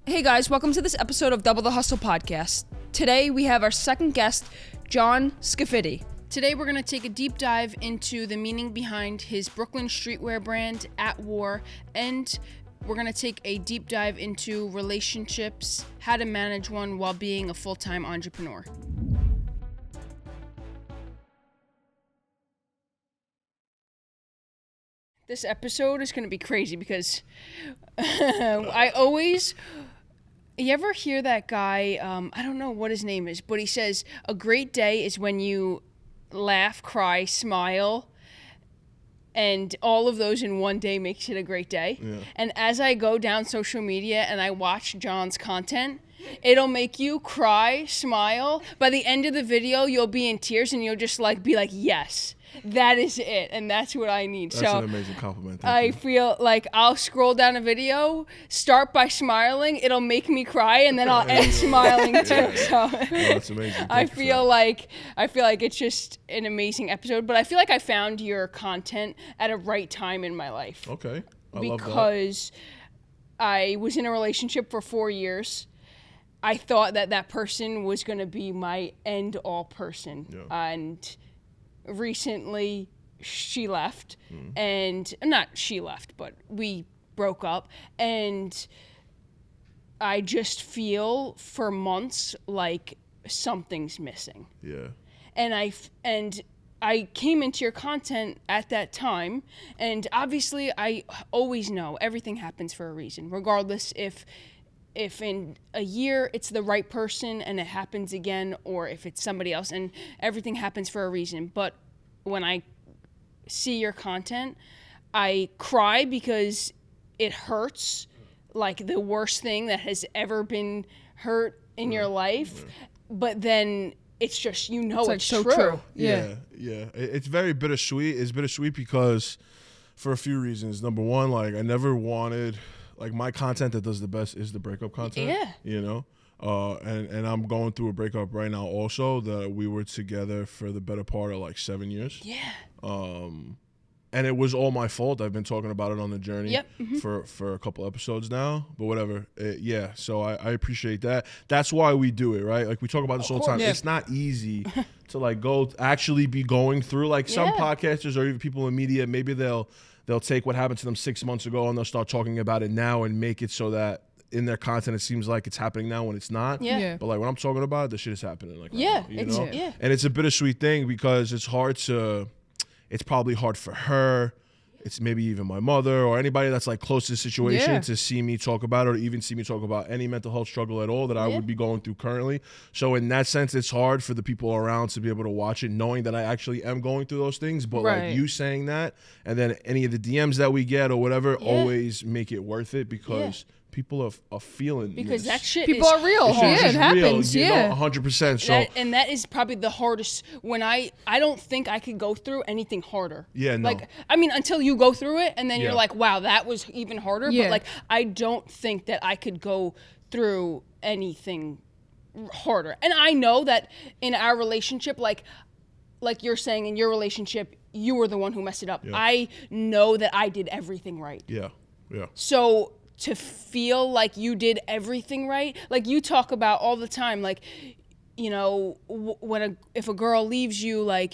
Hey guys, welcome to this episode of Double the Hustle podcast. Today we have our second guest, John Scafiddi. Today we're going to take a deep dive into the meaning behind his Brooklyn Streetwear brand, At War, and we're going to take a deep dive into relationships, how to manage one while being a full-time entrepreneur. This episode is going to be crazy because you ever hear that guy, I don't know what his name is, but he says, a great day is when you laugh, cry, smile, and all of those in one day makes it a great day. Yeah. And as I go down social media and I watch John's content, it'll make you cry, smile. By the end of the video, you'll be in tears and you'll just be like, yes. That is it, and that's what I need. That's an amazing compliment. I feel like I'll scroll down a video, start by smiling, it'll make me cry, and then I'll end smiling too. Yeah. So That's amazing. I feel like it's just an amazing episode. But I feel like I found your content at a right time in my life. Okay, I love that. Because I was in a relationship for 4 years. I thought that person was going to be my end-all person, and recently she left, and not she left, but we broke up, and I just feel for months like something's missing. Yeah. And I came into your content at that time, and obviously I always know everything happens for a reason, regardless if in a year it's the right person and it happens again, or if it's somebody else, and everything happens for a reason. But when I see your content, I cry because it hurts, like the worst thing that has ever been hurt in your life. But then it's just, it's so true. Yeah. It's very bittersweet. It's bittersweet because for a few reasons. Number one, I never wanted... my content that does the best is the breakup content. Yeah. And I'm going through a breakup right now also, that we were together for the better part of 7 years. Yeah. And it was all my fault. I've been talking about it on the journey for a couple episodes now, but whatever. So I appreciate that. That's why we do it, right? We talk about this all the time. Yeah. It's not easy to go actually be going through some podcasters or even people in media. Maybe they'll take what happened to them 6 months ago and they'll start talking about it now and make it so that in their content it seems like it's happening now when it's not. Yeah. But when I'm talking about it, the shit is happening. Yeah. And it's a bittersweet thing because it's probably hard for her. It's maybe even my mother or anybody that's close to the situation to see me talk about it, or even see me talk about any mental health struggle at all that I would be going through currently. So in that sense, it's hard for the people around to be able to watch it knowing that I actually am going through those things. But you saying that, and then any of the DMs that we get or whatever, always make it worth it because people are feeling because that shit people are real. It happens. Real, 100%. So that is probably the hardest. When I don't think I could go through anything harder. Yeah, no. Until you go through it and then you're like, wow, that was even harder. Yeah. But I don't think that I could go through anything harder. And I know that in our relationship, like you're saying in your relationship, you were the one who messed it up. Yeah. I know that I did everything right. Yeah. So to feel like you did everything right, you talk about all the time, if a girl leaves you,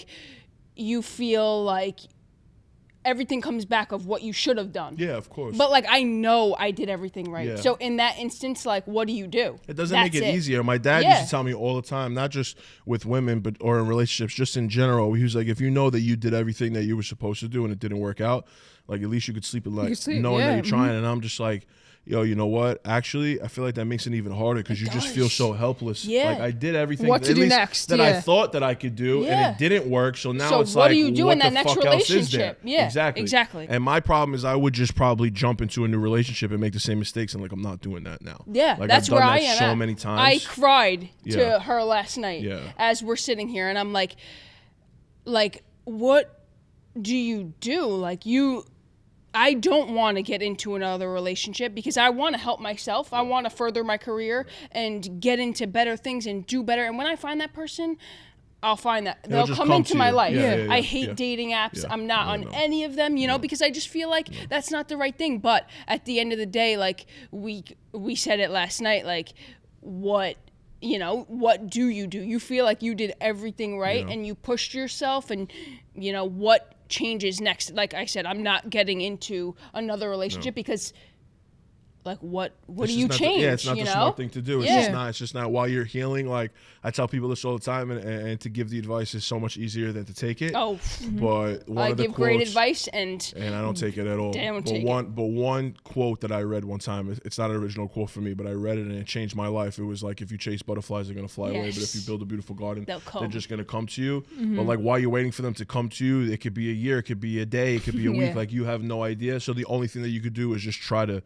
you feel like everything comes back of what you should have done. Yeah, of course. But I know I did everything right. Yeah. So in that instance, what do you do? It doesn't make it easier. My dad used to tell me all the time, not just with women, or in relationships, just in general. He was like, if you know that you did everything that you were supposed to do and it didn't work out, at least you could sleep at night knowing that you're trying. And I'm just like, yo, you know what? Actually, I feel like that makes it even harder because you just feel so helpless. Yeah. I did everything what to do next that I thought that I could do, and it didn't work. So now it's what do you do what in that next relationship? Yeah, exactly. And my problem is I would just probably jump into a new relationship and make the same mistakes, and I'm not doing that now. Yeah, that's where I am. So many times. I cried to her last night as we're sitting here, and I'm like, what do you do? I don't want to get into another relationship because I want to help myself. I want to further my career and get into better things and do better. And when I find that person, I'll find that They'll they'll just come into to my you. life. Yeah, yeah, I yeah, hate yeah. dating apps. Yeah. I'm not Yeah, on no. any of them, you know, because I just feel like that's not the right thing. But at the end of the day, like we said it last night, like what do? You feel like you did everything right and you pushed yourself, and what changes next? Like I said, I'm not getting into another relationship because like what do you change? It's not the smart thing to do. It's Yeah. just not while you're healing. Like I tell people this all the time, and to give the advice is so much easier than to take it. Oh, But one I of the give great quotes, advice and I don't take it at all. Don't but take one quote that I read one time, it's not an original quote for me, but I read it and it changed my life. It was like, if you chase butterflies, they're gonna fly away, but if you build a beautiful garden, they're just gonna come to you. But like while you're waiting for them to come to you, it could be a year, it could be a day, it could be a week. Like you have no idea. So the only thing that you could do is just try to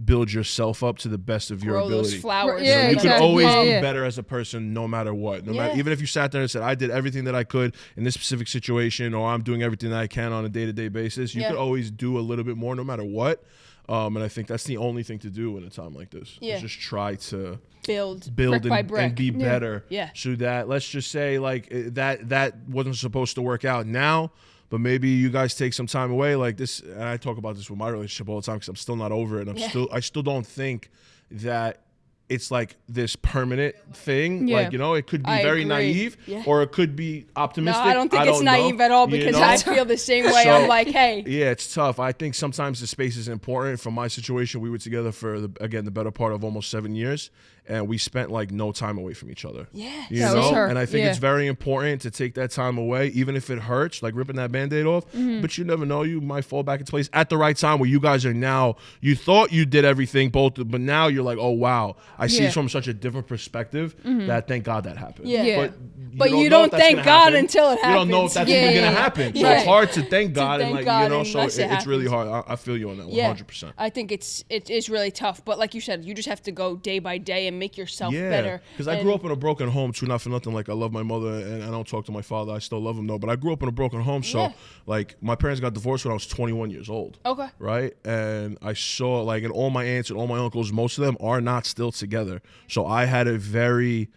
build yourself up to the best of your grow ability. those flowers. Yeah, You can always be Yeah. better as a person no matter what. No matter, even if you sat there and said, I did everything that I could in this specific situation, or I'm doing everything that I can on a day-to-day basis, you could always do a little bit more no matter what. And I think that's the only thing to do in a time like this. Yeah. Is just try to build build brick by brick. and be better. Yeah. So that, let's just say like that wasn't supposed to work out now, but maybe you guys take some time away like this. And I talk about this with my relationship all the time because I'm still not over it. And I still don't think that it's like this permanent thing. Yeah. Like, it could be I very agree. naive or it could be No, optimistic. I don't think it's naive at all because I feel the same way. I'm like, hey. Yeah, it's tough. I think sometimes the space is important. For my situation, we were together for, the better part of almost 7 years. And we spent like no time away from each other. Yeah. You That was know? her. And I think Yeah. it's very important to take that time away, even if it hurts, like ripping that Band-Aid off. But you never know, you might fall back into place at the right time where you guys are now, you thought you did everything both, but now you're like, oh wow, I see it from such a different perspective that thank God that happened. Yeah. But you know don't if that's thank gonna God happen. until it You don't know if happens. that's even gonna happen. So it's hard to thank God thank and God so unless it it's really happens. hard. I feel you on that 100%. I think it is really tough. But like you said, you just have to go day by day and make yourself better. Because I grew up in a broken home, too, not for nothing. Like, I love my mother, and I don't talk to my father. I still love him, though. But I grew up in a broken home, so, like, my parents got divorced when I was 21 years old. Okay. Right? And I saw, like, and all my aunts and all my uncles, most of them are not still together. So I had a very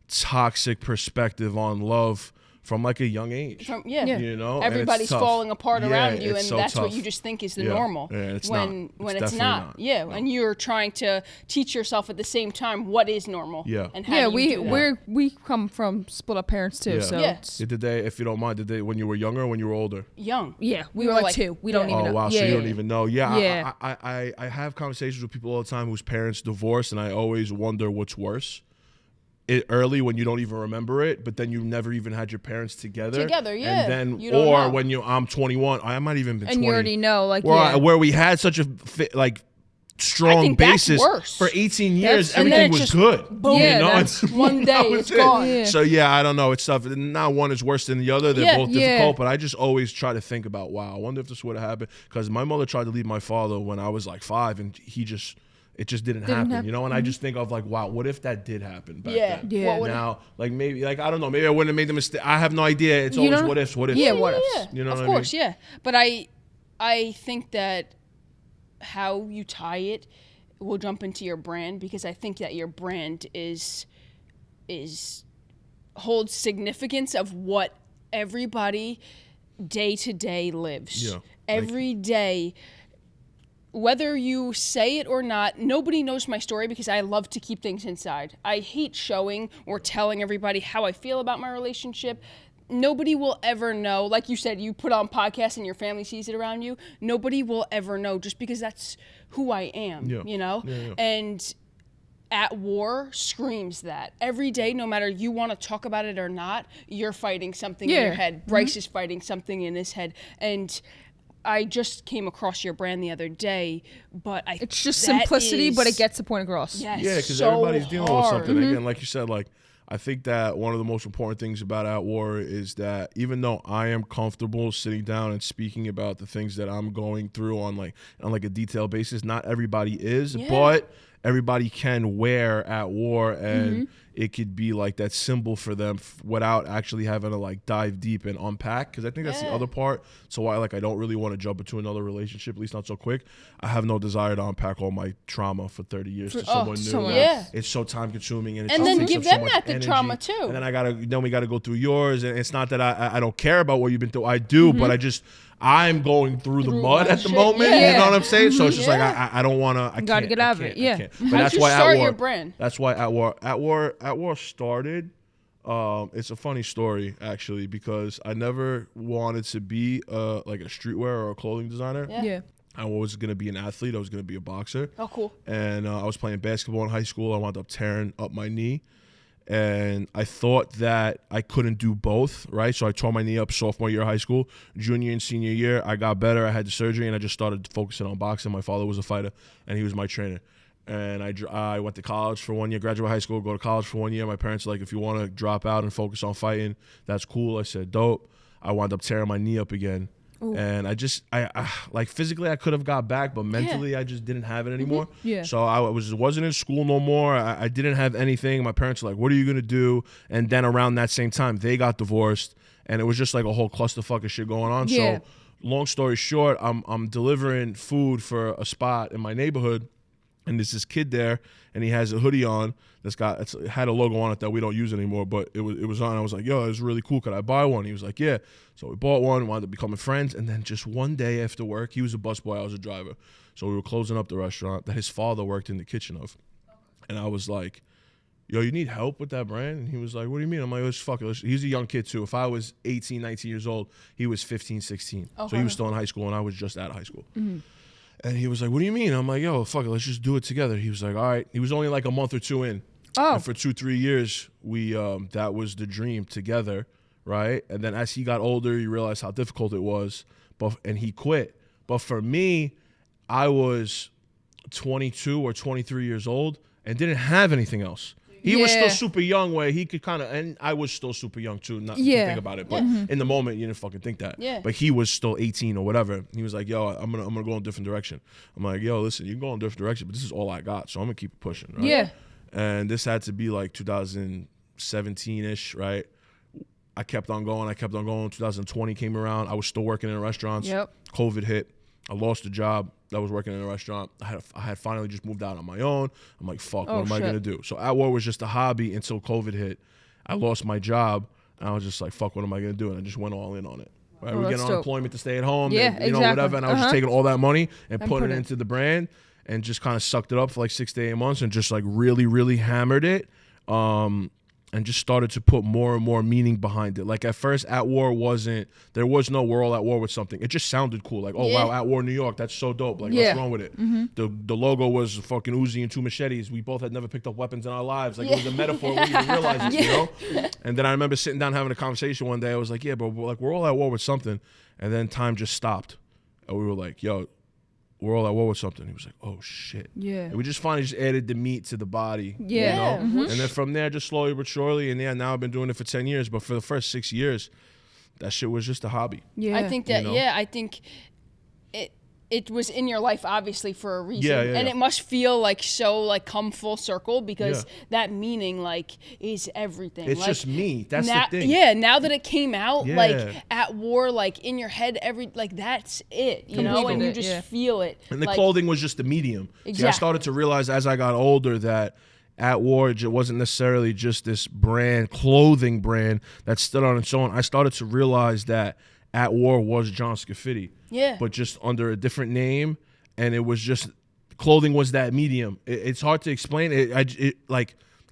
toxic perspective on love from like a young age. You know, and everybody's it's tough. falling apart around you, it's and so that's what tough. you just think is the Yeah. normal. Yeah, it's when not. it's Definitely not. Yeah, No. and you're trying to teach yourself at the same time what is normal. Yeah. and how do you do that? we come from split up parents too. Yeah. So Yeah. it's- Did they, if you don't mind, when you were younger or when you were older? young. yeah, we We were were like like- 2. We don't yeah. even know. Oh wow! Yeah, So you yeah, don't even know? Yeah. Yeah. I have conversations with people all the time whose parents divorced, and I always wonder what's worse. Early when you don't even remember it, but then you never even had your parents together. Yeah. And then, You don't know. when I'm 21, I might even been And 20. you already know, like, where we had such a strong think that's basis worse. for 18 years. And then Everything it's was just good. boom. Yeah, you know? that's- One day That it's was it. gone. Yeah. So yeah, I don't know. It's tough. Not one is worse than the other. They're Yeah. both Yeah. difficult. But I just always try to think about, wow, I wonder if this would have happened. Because my mother tried to leave my father when I was like 5, and it just didn't happen. You know, and I just think of like, wow, what if that did happen back then? Yeah. What would- Now, like maybe, like I don't know, maybe I wouldn't have made the mistake. I have no idea. It's You always don't- what ifs. Yeah, what ifs. Yeah, You know of what I mean? course, yeah. But I think that how you tie it will jump into your brand, because I think that your brand holds significance of what everybody day to day lives. Yeah. Every day, whether you say it or not, nobody knows my story because I love to keep things inside. I hate showing or telling everybody how I feel about my relationship. Nobody will ever know. Like you said, you put on podcasts and your family sees it around you. Nobody will ever know, just because that's who I am, you know? Yeah. And At War screams that. Every day, no matter you want to talk about it or not, you're fighting something in your head. Bryce is fighting something in his head. And I just came across your brand the other day, but It's just simplicity, but it gets the point across. Yes, Yeah, because so everybody's dealing with hard. something. Again, like you said, like I think that one of the most important things about At War is that even though I am comfortable sitting down and speaking about the things that I'm going through on like a detailed basis, not everybody is, but everybody can wear at war, and it could be like that symbol for them without actually having to like dive deep and unpack. Because I think that's the other part. So why like I don't really want to jump into another relationship, at least not so quick. I have no desire to unpack all my trauma for 30 years to someone new. It's so time consuming, and then give them that the trauma too. And then we gotta go through yours, and it's not that I don't care about what you've been through. I do, but I'm going through the mud at the moment. You know what I'm saying? So it's just like I don't want to. I gotta get out of it. Yeah. But that's why start your brand? That's why at war started. It's a funny story actually, because I never wanted to be like a streetwear or a clothing designer. Yeah. I was gonna be an athlete. I was gonna be a boxer. Oh, cool. And I was playing basketball in high school. I wound up tearing up my knee. And I thought that I couldn't do both, right? So I tore my knee up sophomore year of high school. Junior and senior year, I got better. I had the surgery, and I just started focusing on boxing. My father was a fighter, and he was my trainer. And I went to college for 1 year, graduate high school, go to college for 1 year. My parents were like, if you want to drop out and focus on fighting, that's cool. I said, dope. I wound up tearing my knee up again. Ooh. And I like physically I could have got back, but mentally I just didn't have it anymore. Yeah. So I wasn't in school no more. I didn't have anything. My parents were like, what are you going to do? And then around that same time, they got divorced, and it was just like a whole clusterfuck of shit going on. Yeah. So long story short, I'm delivering food for a spot in my neighborhood, and there's this kid there, and he has a hoodie on it had a logo on it that we don't use anymore, but it was on. I was like, yo, it's really cool. Could I buy one? He was like, yeah. So we bought one, wound up becoming friends, and then just one day after work, he was a busboy, I was a driver. So we were closing up the restaurant that his father worked in the kitchen of. And I was like, yo, you need help with that brand? And he was like, what do you mean? I'm like, let's fuck it. He's a young kid too. If I was 18, 19 years old, he was 15, 16. Okay. So he was still in high school, and I was just out of high school. Mm-hmm. And he was like, what do you mean? I'm like, yo, fuck it, let's just do it together. He was like, all right. He was only like a month or two in. Oh. And for 2-3 years, we that was the dream together, right? And then as he got older, he realized how difficult it was, and he quit. But for me, I was 22 or 23 years old and didn't have anything else. He was still super young where he could kind of, and I was still super young too, not to think about it. But in the moment, you didn't fucking think that. Yeah. But he was still 18 or whatever. He was like, yo, I'm gonna go in a different direction. I'm like, yo, listen, you can go in a different direction, but this is all I got. So I'm gonna keep pushing, right? Yeah. And this had to be like 2017-ish, right? I kept on going. 2020 came around. I was still working in restaurants. Yep. COVID hit. I lost a job that was working in a restaurant. I had finally just moved out on my own. I'm like, fuck, what am I going to do? So At War was just a hobby until COVID hit. I lost my job, and I was just like, fuck, what am I going to do? And I just went all in on it. Right? We get unemployment to stay at home, whatever. And I was just taking all that money and putting it into the brand, and just kind of sucked it up for like 6 to 8 months and just like really, really hammered it. And just started to put more and more meaning behind it. Like at first, At War there was no we're all at war with something. It just sounded cool. Like, wow, At War New York, that's so dope. Like, what's wrong with it? Mm-hmm. The logo was a fucking Uzi and 2 machetes. We both had never picked up weapons in our lives. Like, it was a metaphor. We didn't realize it, you know? And then I remember sitting down having a conversation one day. I was like, yeah, but like, we're all at war with something. And then time just stopped. And we were like, yo, we're all at war with something. He was like, oh, shit. Yeah. And we just finally just added the meat to the body. Yeah. You know? Mm-hmm. And then from there, just slowly but surely, and now I've been doing it for 10 years. But for the first 6 years, that shit was just a hobby. Yeah. I think that, I think it was in your life, obviously, for a reason. And it must feel like so, like, come full circle, because that meaning, like, is everything. It's like, just me. That's the thing. Yeah, now that it came out, like, At War, like, in your head, that's it, you know? And you just feel it. And the clothing was just the medium. Exactly. See, I started to realize as I got older that At War it wasn't necessarily just this clothing brand that stood on its own. I started to realize that At War was John Scafiddi. Yeah. But just under a different name, and it was just clothing was that medium. It's hard to explain.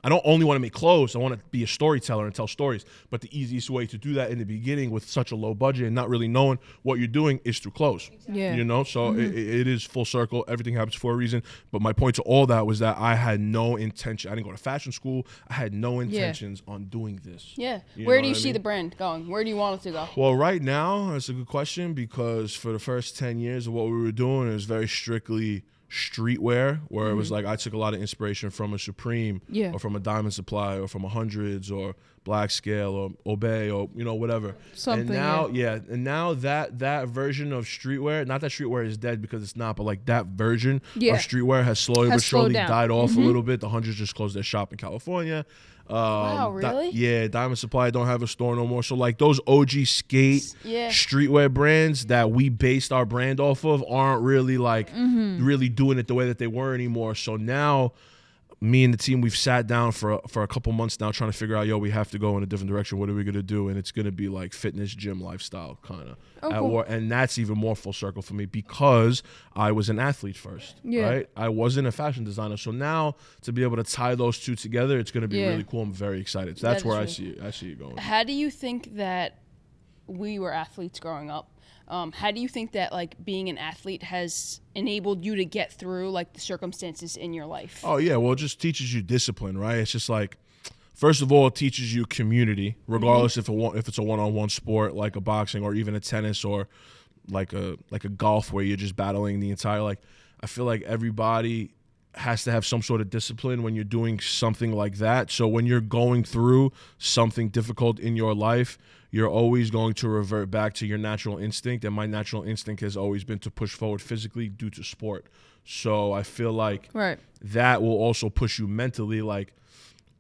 I don't only want to make clothes. I want to be a storyteller and tell stories. But the easiest way to do that in the beginning with such a low budget and not really knowing what you're doing is through clothes. Exactly. Yeah. You know, so it is full circle. Everything happens for a reason. But my point to all that was that I had no intention. I didn't go to fashion school. I had no intentions on doing this. Yeah. Where do you see the brand going? Where do you want it to go? Well, right now, that's a good question, because for the first 10 years of what we were doing, it was very strictly streetwear, where it was like I took a lot of inspiration from a Supreme, Yeah. or from a Diamond Supply, or from a Hundreds, or Black Scale, or Obey, or whatever. Something, and now, and now that version of streetwear, not that streetwear is dead, because it's not, but like that version of streetwear has slowly but surely died off a little bit. The Hundreds just closed their shop in California. Wow, really? Diamond Supply don't have a store no more. So like those OG skate streetwear brands that we based our brand off of aren't really like really doing it the way that they were anymore. So now me and the team, we've sat down for a couple months now trying to figure out, we have to go in a different direction. What are we going to do? And it's going to be like fitness, gym, lifestyle kind of. Cool. And that's even more full circle for me because I was an athlete first, right? I wasn't a fashion designer. So now to be able to tie those two together, it's going to be really cool. I'm very excited. So that's where I see it going. How do you think that we were athletes growing up? How do you think that like being an athlete has enabled you to get through like the circumstances in your life? Oh yeah, well it just teaches you discipline, right? It's just like, first of all, it teaches you community, regardless if it's a one-on-one sport like a boxing or even a tennis or like a golf where you're just battling the entire, like I feel like everybody has to have some sort of discipline when you're doing something like that. So when you're going through something difficult in your life, you're always going to revert back to your natural instinct. And my natural instinct has always been to push forward physically due to sport. So I feel like that will also push you mentally. Like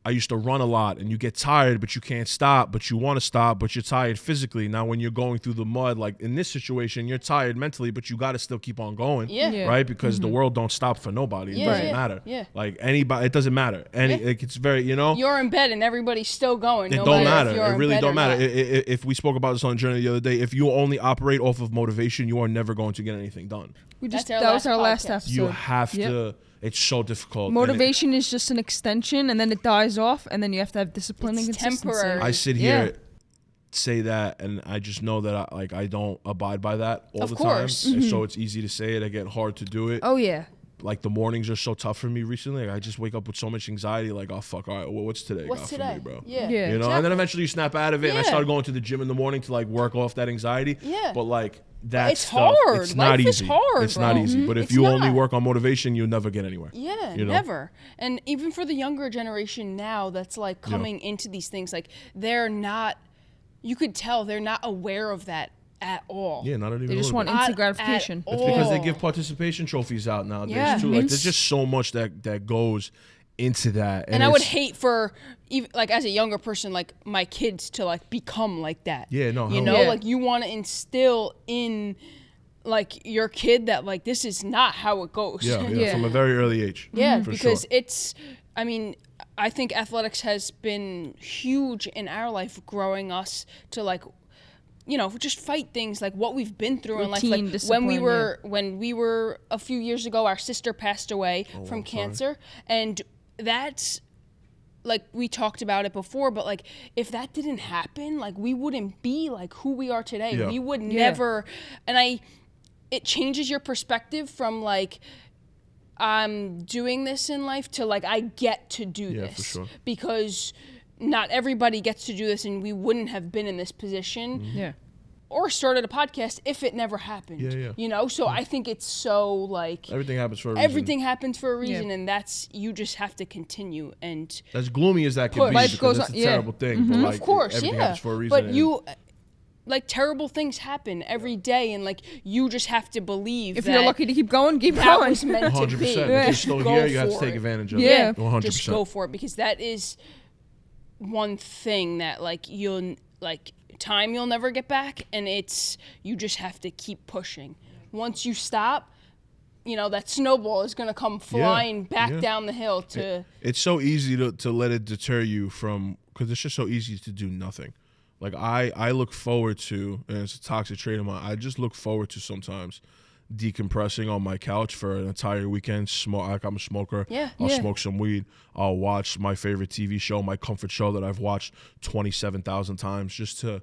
I used to run a lot and you get tired, but you can't stop, but you want to stop, but you're tired physically. Now, when you're going through the mud, like in this situation, you're tired mentally, but you got to still keep on going, right? Because the world don't stop for nobody. It doesn't matter. Like anybody, it doesn't matter. Like it's very, You're in bed and everybody's still going. It don't matter. It really don't matter. If we spoke about this on Journey the other day, if you only operate off of motivation, you are never going to get anything done. That was our last episode. You have to. It's so difficult. Motivation is just an extension, and then it dies off, and then you have to have discipline and consistency. Temporary. I sit here, say that, and I just know that I don't abide by that all the time. And so it's easy to say it. I get hard to do it. Oh yeah. Like the mornings are so tough for me recently. Like I just wake up with so much anxiety. Like, oh fuck, all right, well, what's today? What's today? For me, bro? Yeah. Exactly. And then eventually you snap out of it. And I started going to the gym in the morning to like work off that anxiety. Yeah. But like that it's stuff, hard. it's not Life easy. is hard, it's bro. not easy. But if It's you not. only work on motivation, you'll never get anywhere. Yeah, never. And even for the younger generation now that's like coming into these things, like they're not, you could tell they're not aware of that at all. Yeah, not even They just want instant gratification. It's because they give participation trophies out nowadays too. Like there's just so much that goes into that. And I would hate for even like as a younger person, like my kids to like become like that. Yeah, no, like you want to instill in like your kid that like this is not how it goes. Yeah, from a very early age. Yeah, because it's, I mean, I think athletics has been huge in our life, growing us to like, just fight things like what we've been through in life. Like when we were a few years ago, our sister passed away from cancer, and that's like we talked about it before, but like if that didn't happen, like we wouldn't be like who we are today. We would never, and it changes your perspective from like I'm doing this in life to like I get to do this for sure. because not everybody gets to do this, and we wouldn't have been in this position or started a podcast if it never happened. So I think it's so like everything happens for a reason. Everything happens for a reason, and that's, you just have to continue. And as gloomy as that can be, because it's a terrible thing. But like, of course, everything happens for a reason. But you, like, terrible things happen every day, and like you just have to believe if that you're lucky to keep going, keep that going. was meant to be. 100%. If you're still here, you have to take advantage of it. 100%. Just go for it, because that is one thing that like you'll like time you'll never get back, and it's, you just have to keep pushing. Once you stop, that snowball is going to come flying back down the hill to it's so easy to let it deter you from, because it's just so easy to do nothing. Like I look forward to, and it's a toxic trait of mine, I just look forward to sometimes decompressing on my couch for an entire weekend. Like I'm a smoker. I'll smoke some weed. I'll watch my favorite TV show, my comfort show that I've watched 27,000 times, just to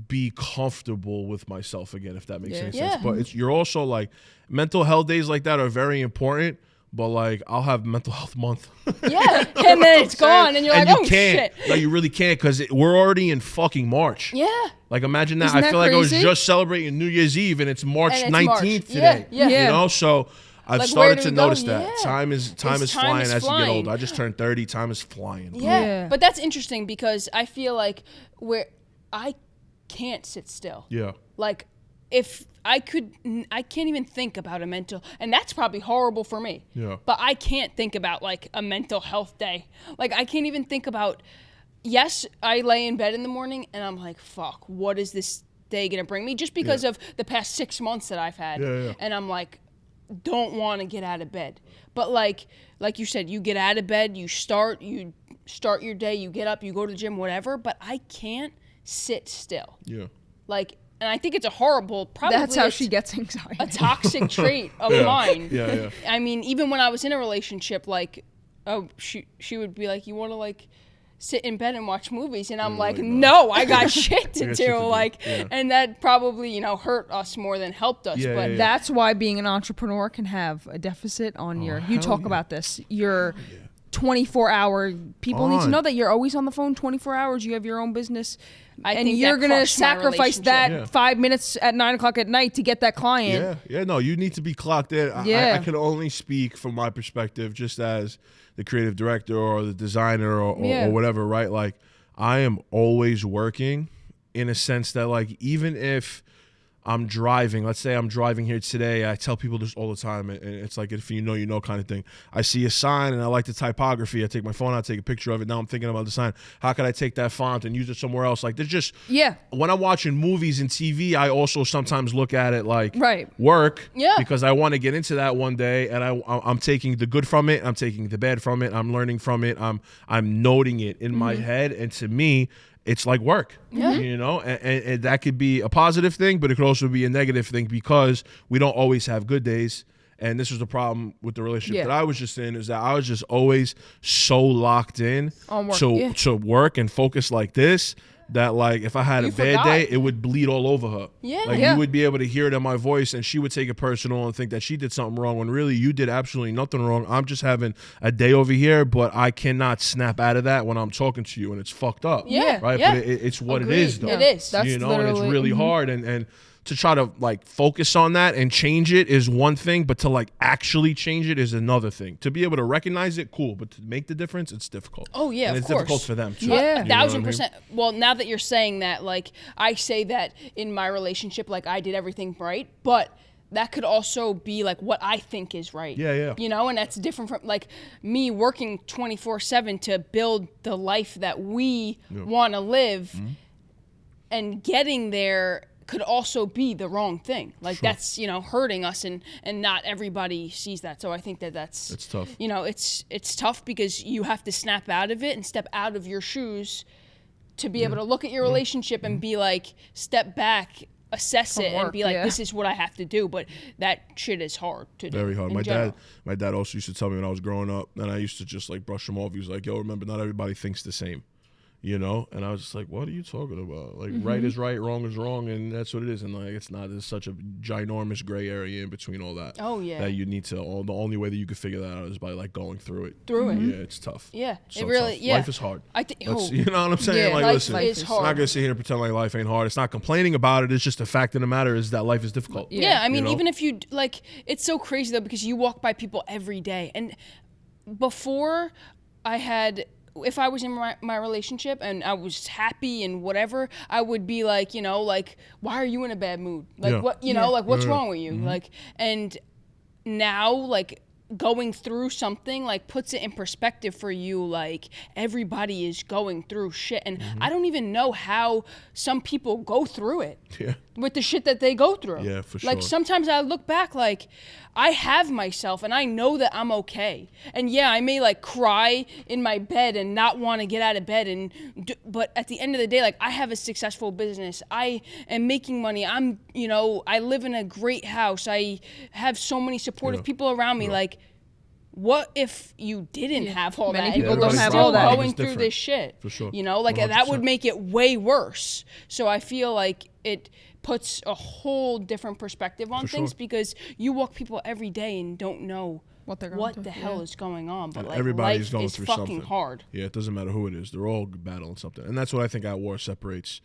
be comfortable with myself again, if that makes any sense. But you're also like, mental health days like that are very important. But like, I'll have mental health month. and then it's gone, and you're like, oh shit. No, you really can't, because we're already in fucking March. Like, imagine that. Isn't I feel that like I was crazy? just celebrating New Year's Eve, and it's March And it's 19th March. today. Yeah. So I've Like, where started do to we go? notice that Yeah. time is Time flying is as you get flying. older. I just turned 30. Time is flying. Yeah. But that's interesting because I feel like where I can't sit still. Yeah. Like, if I can't even think about a mental, and that's probably horrible for me. Yeah. But I can't think about like a mental health day. Like, I can't even think about, yes, I lay in bed in the morning and I'm like, fuck, what is this day gonna bring me? Just because of the past 6 months that I've had. Yeah. And I'm like, don't want to get out of bed. But like you said, you get out of bed, you start your day, you get up, you go to the gym, whatever. But I can't sit still. Yeah. Like, and I think it's a horrible, probably That's how she gets anxiety. a toxic trait of mine. Yeah. I mean, even when I was in a relationship, like, oh, she would be like, you want to like sit in bed and watch movies, and I'm like, no, I got shit to do. Like, and that probably, you know, hurt us more than helped us. But That's why being an entrepreneur can have a deficit on your. You talk about this. Your 24-hour. People need to know that you're always on the phone 24 hours. You have your own business. And you're going to sacrifice that 5 minutes at 9 o'clock at night to get that client. Yeah. No, you need to be clocked in. I can only speak from my perspective just as the creative director or the designer or whatever, right? Like, I am always working in a sense that, like, even if I'm driving, let's say I'm driving here today, I tell people this all the time, and it's like, if you know kind of thing. I see a sign and I like the typography. I take my phone out, take a picture of it. Now I'm thinking about the sign. How could I take that font and use it somewhere else? Like, there's just, when I'm watching movies and TV, I also sometimes look at it like work, because I want to get into that one day, and I'm taking the good from it, I'm taking the bad from it, I'm learning from it, I'm noting it in my head, and to me, it's like work, you know, and that could be a positive thing, but it could also be a negative thing because we don't always have good days. And this was the problem with the relationship that I was just in, is that I was just always so locked in to work and focus like this, that like if I had a bad day, it would bleed all over her. You would be able to hear it in my voice, and she would take it personal and think that she did something wrong when really you did absolutely nothing wrong. I'm just having a day over here, but I cannot snap out of that when I'm talking to you, and it's fucked up. Right? But it's what it is, though. It is. That's, you know, and it's really hard, and to try to like focus on that and change it is one thing, but to like actually change it is another thing. To be able to recognize it, cool, but to make the difference, it's difficult. Oh yeah, and it's difficult for them too. 1000%. Well, now that you're saying that, like, I say that in my relationship, like, I did everything right, but that could also be like what I think is right. You know, and that's different from like me working 24/7 to build the life that we want to live, and getting there could also be the wrong thing. Like, that's, you know, hurting us, and not everybody sees that. So I think that's it's tough. You know, it's tough because you have to snap out of it and step out of your shoes to be able to look at your relationship and be like, step back, assess it, and be like, this is what I have to do. But that shit is hard to do. Very hard. My dad also used to tell me when I was growing up, and I used to just like brush him off. He was like, yo, remember, not everybody thinks the same. You know, and I was just like, what are you talking about? Like, right is right, wrong is wrong, and that's what it is. And like, it's not, there's such a ginormous gray area in between all that. That you need to, the only way that you can figure that out is by like going through it. Yeah, it's tough. It really, tough. Life is hard. You know what I'm saying? Like, listen, life is hard. I'm not going to sit here and pretend like life ain't hard. It's not complaining about it. It's just the fact of the matter is that life is difficult. I mean, even if you, like, it's so crazy though, because you walk by people every day. And before if I was in my relationship and I was happy and whatever, I would be like, you know, like, why are you in a bad mood? Like, what, you know, like, what's wrong with you? Like, and now, like, going through something, like, puts it in perspective for you. Like, everybody is going through shit, and I don't even know how some people go through it with the shit that they go through. For sure. Like, sometimes I look back, like, I have myself and I know that I'm okay, and I may like cry in my bed and not want to get out of bed, but at the end of the day, like, I have a successful business, I am making money, I'm, you know, I live in a great house, I have so many supportive people around me. Like, what if you didn't have all that? People don't have still all that. going through this shit. For sure. You know, like 100%. That would make it way worse. So I feel like it puts a whole different perspective on things because you walk people every day and don't know what the hell is going on. But like, everybody's life going is through fucking something hard. Yeah, it doesn't matter who it is. They're all battling something. And that's what I think At War separates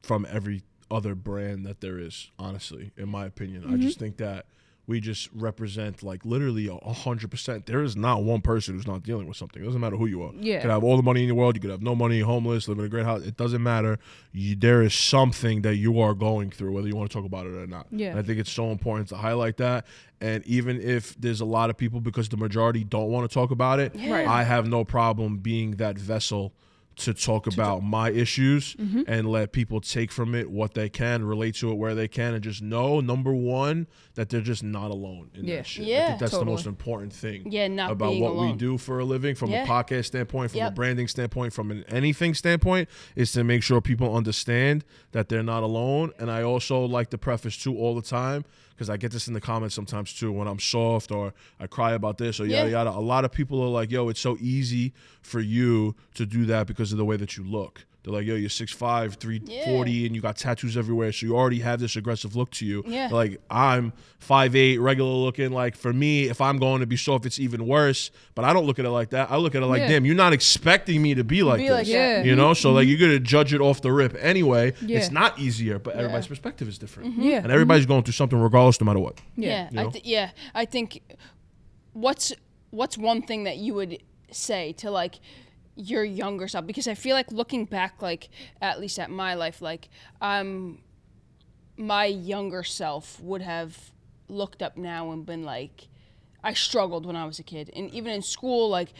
from every other brand that there is, honestly, in my opinion. I just think that we just represent like literally 100%. There is not one person who's not dealing with something. It doesn't matter who you are. Yeah. You could have all the money in the world. You could have no money, homeless, live in a great house. It doesn't matter. There is something that you are going through, whether you want to talk about it or not. Yeah. And I think it's so important to highlight that. And even if there's a lot of people, because the majority don't want to talk about it, Right. I have no problem being that vessel to talk about my issues and let people take from it what they can, relate to it where they can, and just know, number one, that they're just not alone in that shit. I think that's the most important thing not about being what alone. we do for a living, from a podcast standpoint, from a branding standpoint, from an anything standpoint, is to make sure people understand that they're not alone. And I also like to preface too all the time, because I get this in the comments sometimes too, when I'm soft or I cry about this or yada yada. A lot of people are like, yo, it's so easy for you to do that because of the way that you look. They're like, yo, you're 6'5", 340, and you got tattoos everywhere, so you already have this aggressive look to you. Yeah. Like, I'm 5'8", regular looking. Like, for me, if I'm going to be soft, it's even worse. But I don't look at it like that. I look at it like, damn, you're not expecting me to be like this. You know? So, like, you're going to judge it off the rip anyway. It's not easier, but everybody's perspective is different. And everybody's going through something regardless, no matter what. You know? I think what's one thing that you would say to, like, your younger self? Because I feel like looking back, like, at least at my life, like, my younger self would have looked up now and been like, I struggled when I was a kid, and even in school, like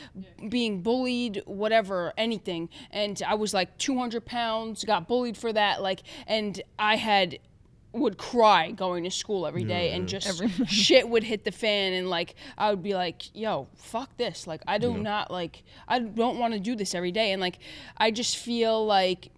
being bullied, whatever, anything. And I was like 200 pounds, got bullied for that, like, and I would cry going to school every day, and just shit would hit the fan, and like I would be like, yo, fuck this, like I don't want to do this every day. And like I just feel like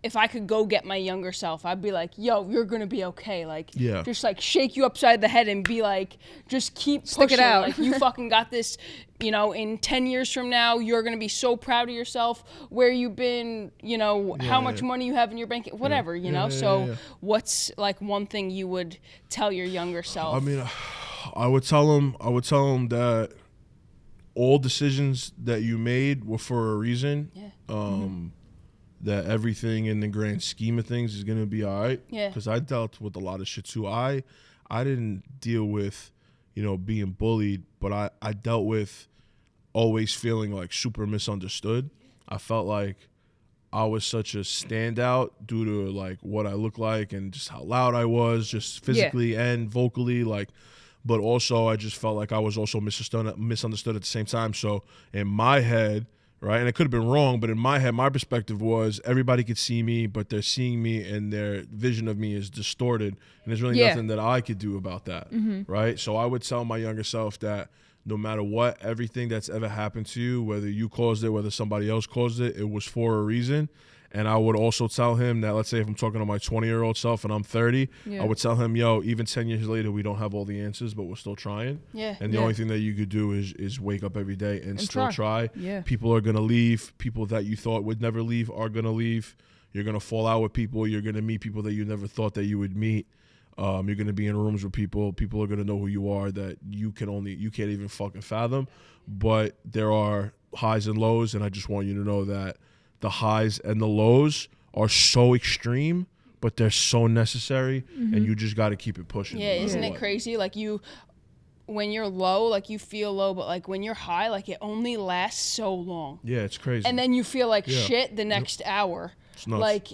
if I could go get my younger self, I'd be like, yo, you're gonna be okay. Like, just like shake you upside the head and be like, just keep pushing. Stick it out. Like, you fucking got this. You know, in 10 years from now, you're gonna be so proud of yourself, where you've been, you know, how much money you have in your bank, whatever, you know. So what's like one thing you would tell your younger self? I mean, I would tell him that all decisions that you made were for a reason. That everything in the grand scheme of things is going to be all right. Because I dealt with a lot of shit too. I didn't deal with, you know, being bullied, but I dealt with always feeling like super misunderstood. I felt like I was such a standout due to like what I looked like and just how loud I was, just physically and vocally, like. But also I just felt like I was also misunderstood at the same time. So in my head, right, and it could have been wrong, but in my head, my perspective was everybody could see me, but they're seeing me and their vision of me is distorted, and there's really nothing that I could do about that, right? So I would tell my younger self that no matter what, everything that's ever happened to you, whether you caused it, whether somebody else caused it, it was for a reason. And I would also tell him that, let's say if I'm talking to my 20-year-old self and I'm 30, I would tell him, yo, even 10 years later, we don't have all the answers, but we're still trying. And the only thing that you could do is wake up every day and still try. People are going to leave. People that you thought would never leave are going to leave. You're going to fall out with people. You're going to meet people that you never thought that you would meet. You're going to be in rooms with people. People are going to know who you are that you can't even fucking fathom. But there are highs and lows, and I just want you to know that the highs and the lows are so extreme, but they're so necessary, and you just got to keep it pushing. Isn't it crazy? Like when you're low, like you feel low, but like when you're high, like it only lasts so long. Yeah, it's crazy. And then you feel like shit the next hour. It's nuts. Like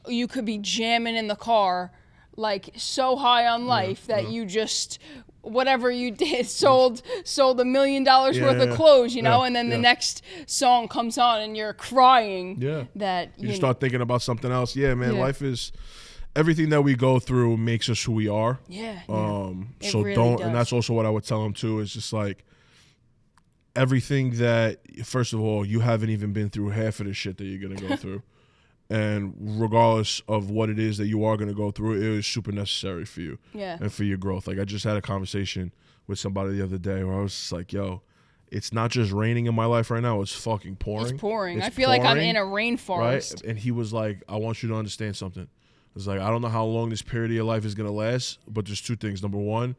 you could be jamming in the car, like so high on life that you just whatever you did sold $1 million worth of clothes, you know, and then the next song comes on and you're crying. That you start thinking about something else. Life is everything that we go through makes us who we are. So really don't does. And that's also what I would tell them too, is just like everything that, first of all, you haven't even been through half of the shit that you're gonna go through. And regardless of what it is that you are going to go through, it is super necessary for you and for your growth. Like I just had a conversation with somebody the other day where I was just like, yo, it's not just raining in my life right now. It's fucking pouring. It's pouring. I feel like I'm in a rainforest. Right? And he was like, I want you to understand something. It's like, I don't know how long this period of your life is going to last, but there's two things. Number one,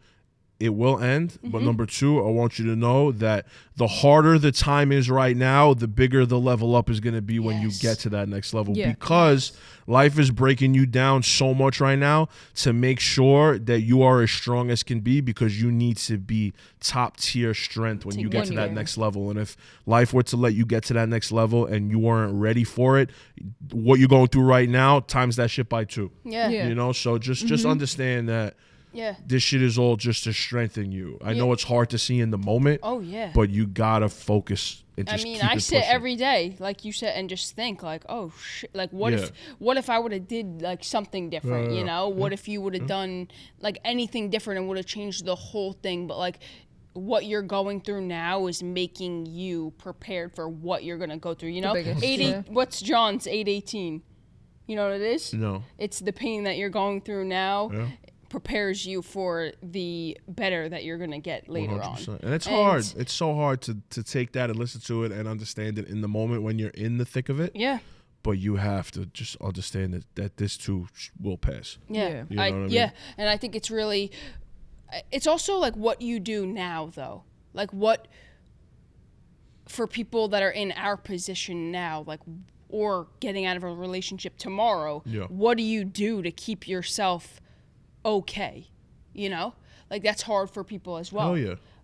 it will end. But number two, I want you to know that the harder the time is right now, the bigger the level up is going to be when you get to that next level. Because life is breaking you down so much right now to make sure that you are as strong as can be, because you need to be top tier strength when you get to that next level. And if life were to let you get to that next level and you weren't ready for it, what you're going through right now times that shit by 2. You know, so just understand that this shit is all just to strengthen you. I know it's hard to see in the moment. But you gotta focus and just keep I it sit pushing. every day, like you said, and just think like, oh shit, like what if I would have did like something different, you know? What if you would have done like anything different and would have changed the whole thing? But like what you're going through now is making you prepared for what you're gonna go through, you know? What's John's 818? You know what it is? No. It's the pain that you're going through now. Prepares you for the better that you're gonna get later 100%. On. And it's hard. It's so hard to take that and listen to it and understand it in the moment when you're in the thick of it. But you have to just understand that this too will pass. You know what I mean? And I think it's really, it's also like what you do now though. Like what, for people that are in our position now, like, or getting out of a relationship tomorrow, what do you do to keep yourself okay, you know? Like that's hard for people as well.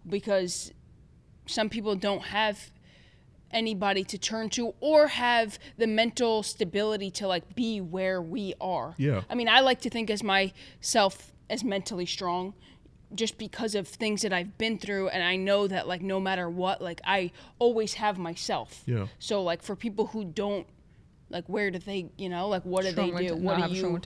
Because some people don't have anybody to turn to or have the mental stability to like be where we are. I mean, I like to think as myself as mentally strong just because of things that I've been through, and I know that like no matter what, like I always have myself. So like for people who don't, like where do they, you know, like what do they do? What do you?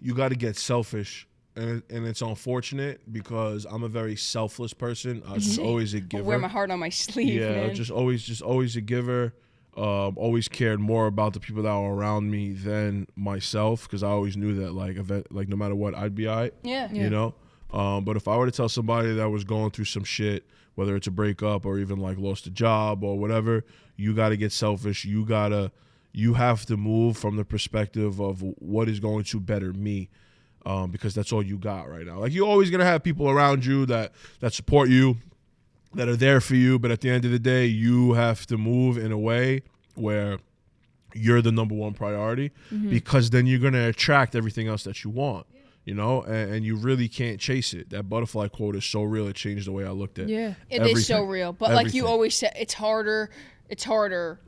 You gotta get selfish, and it's unfortunate because I'm a very selfless person. I was just always a giver. I wear my heart on my sleeve. Man. just always a giver. Always cared more about the people that were around me than myself, because I always knew that like no matter what, I'd be alright. You know. But if I were to tell somebody that was going through some shit, whether it's a breakup or even like lost a job or whatever, you got to get selfish. You have to move from the perspective of what is going to better me, because that's all you got right now. Like you're always going to have people around you that support you, that are there for you. But at the end of the day, you have to move in a way where you're the number one priority, because then you're going to attract everything else that you want. You know, and you really can't chase it. That butterfly quote is so real. It changed the way I looked at it is so real. But like you always said, it's harder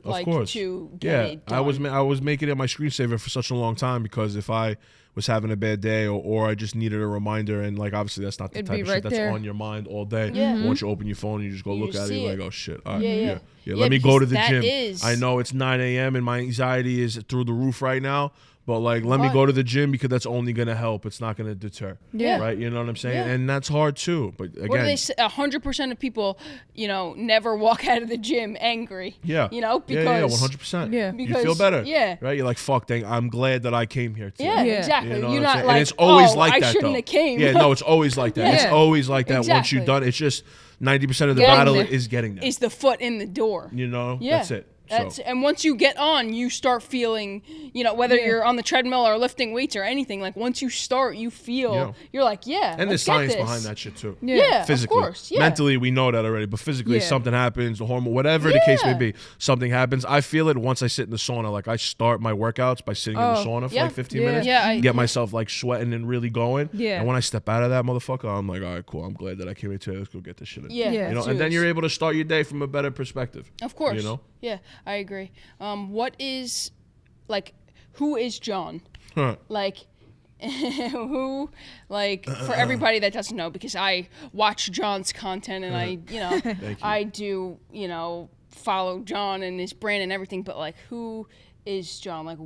like to get it done. I was making it my screensaver for such a long time, because if I was having a bad day or I just needed a reminder, and like obviously that's not the type of shit that's on your mind all day. Once you open your phone, you just go look at it, you're like, oh shit, all right, let me go to the gym. I know it's 9 a.m. and my anxiety is through the roof right now. But like, let me go to the gym, because that's only gonna help. It's not gonna deter. Right? You know what I'm saying? And that's hard too. But again, 100% of people, you know, never walk out of the gym angry. You know, because 100%. You feel better. Right? You're like, fuck, dang, I'm glad that I came here today. Exactly. You know You're not like, and it's always like I that, shouldn't though. have came. No, it's always like that. It's always like that. Once you're done, it's just 90% of the battle is getting there. Is the foot in the door. You know? That's it. And once you get on, you start feeling, you know, whether you're on the treadmill or lifting weights or anything, like once you start, you feel, you're like, and there's science behind that shit too. Physically. Of course, mentally, we know that already, but physically, something happens, the hormone, whatever the case may be, something happens. I feel it once I sit in the sauna. Like I start my workouts by sitting in the sauna for like 15 minutes, get myself like sweating and really going. And when I step out of that motherfucker, I'm like, all right, cool. I'm glad that I came here today. Let's go get this shit in. You know, and then you're able to start your day from a better perspective. Of course. You know? Yeah, I agree. What is, like, who is John? Like, who, like, for everybody that doesn't know, because I watch John's content and I, you know, I do, you know, follow John and his brand and everything, but like, who is John? Like,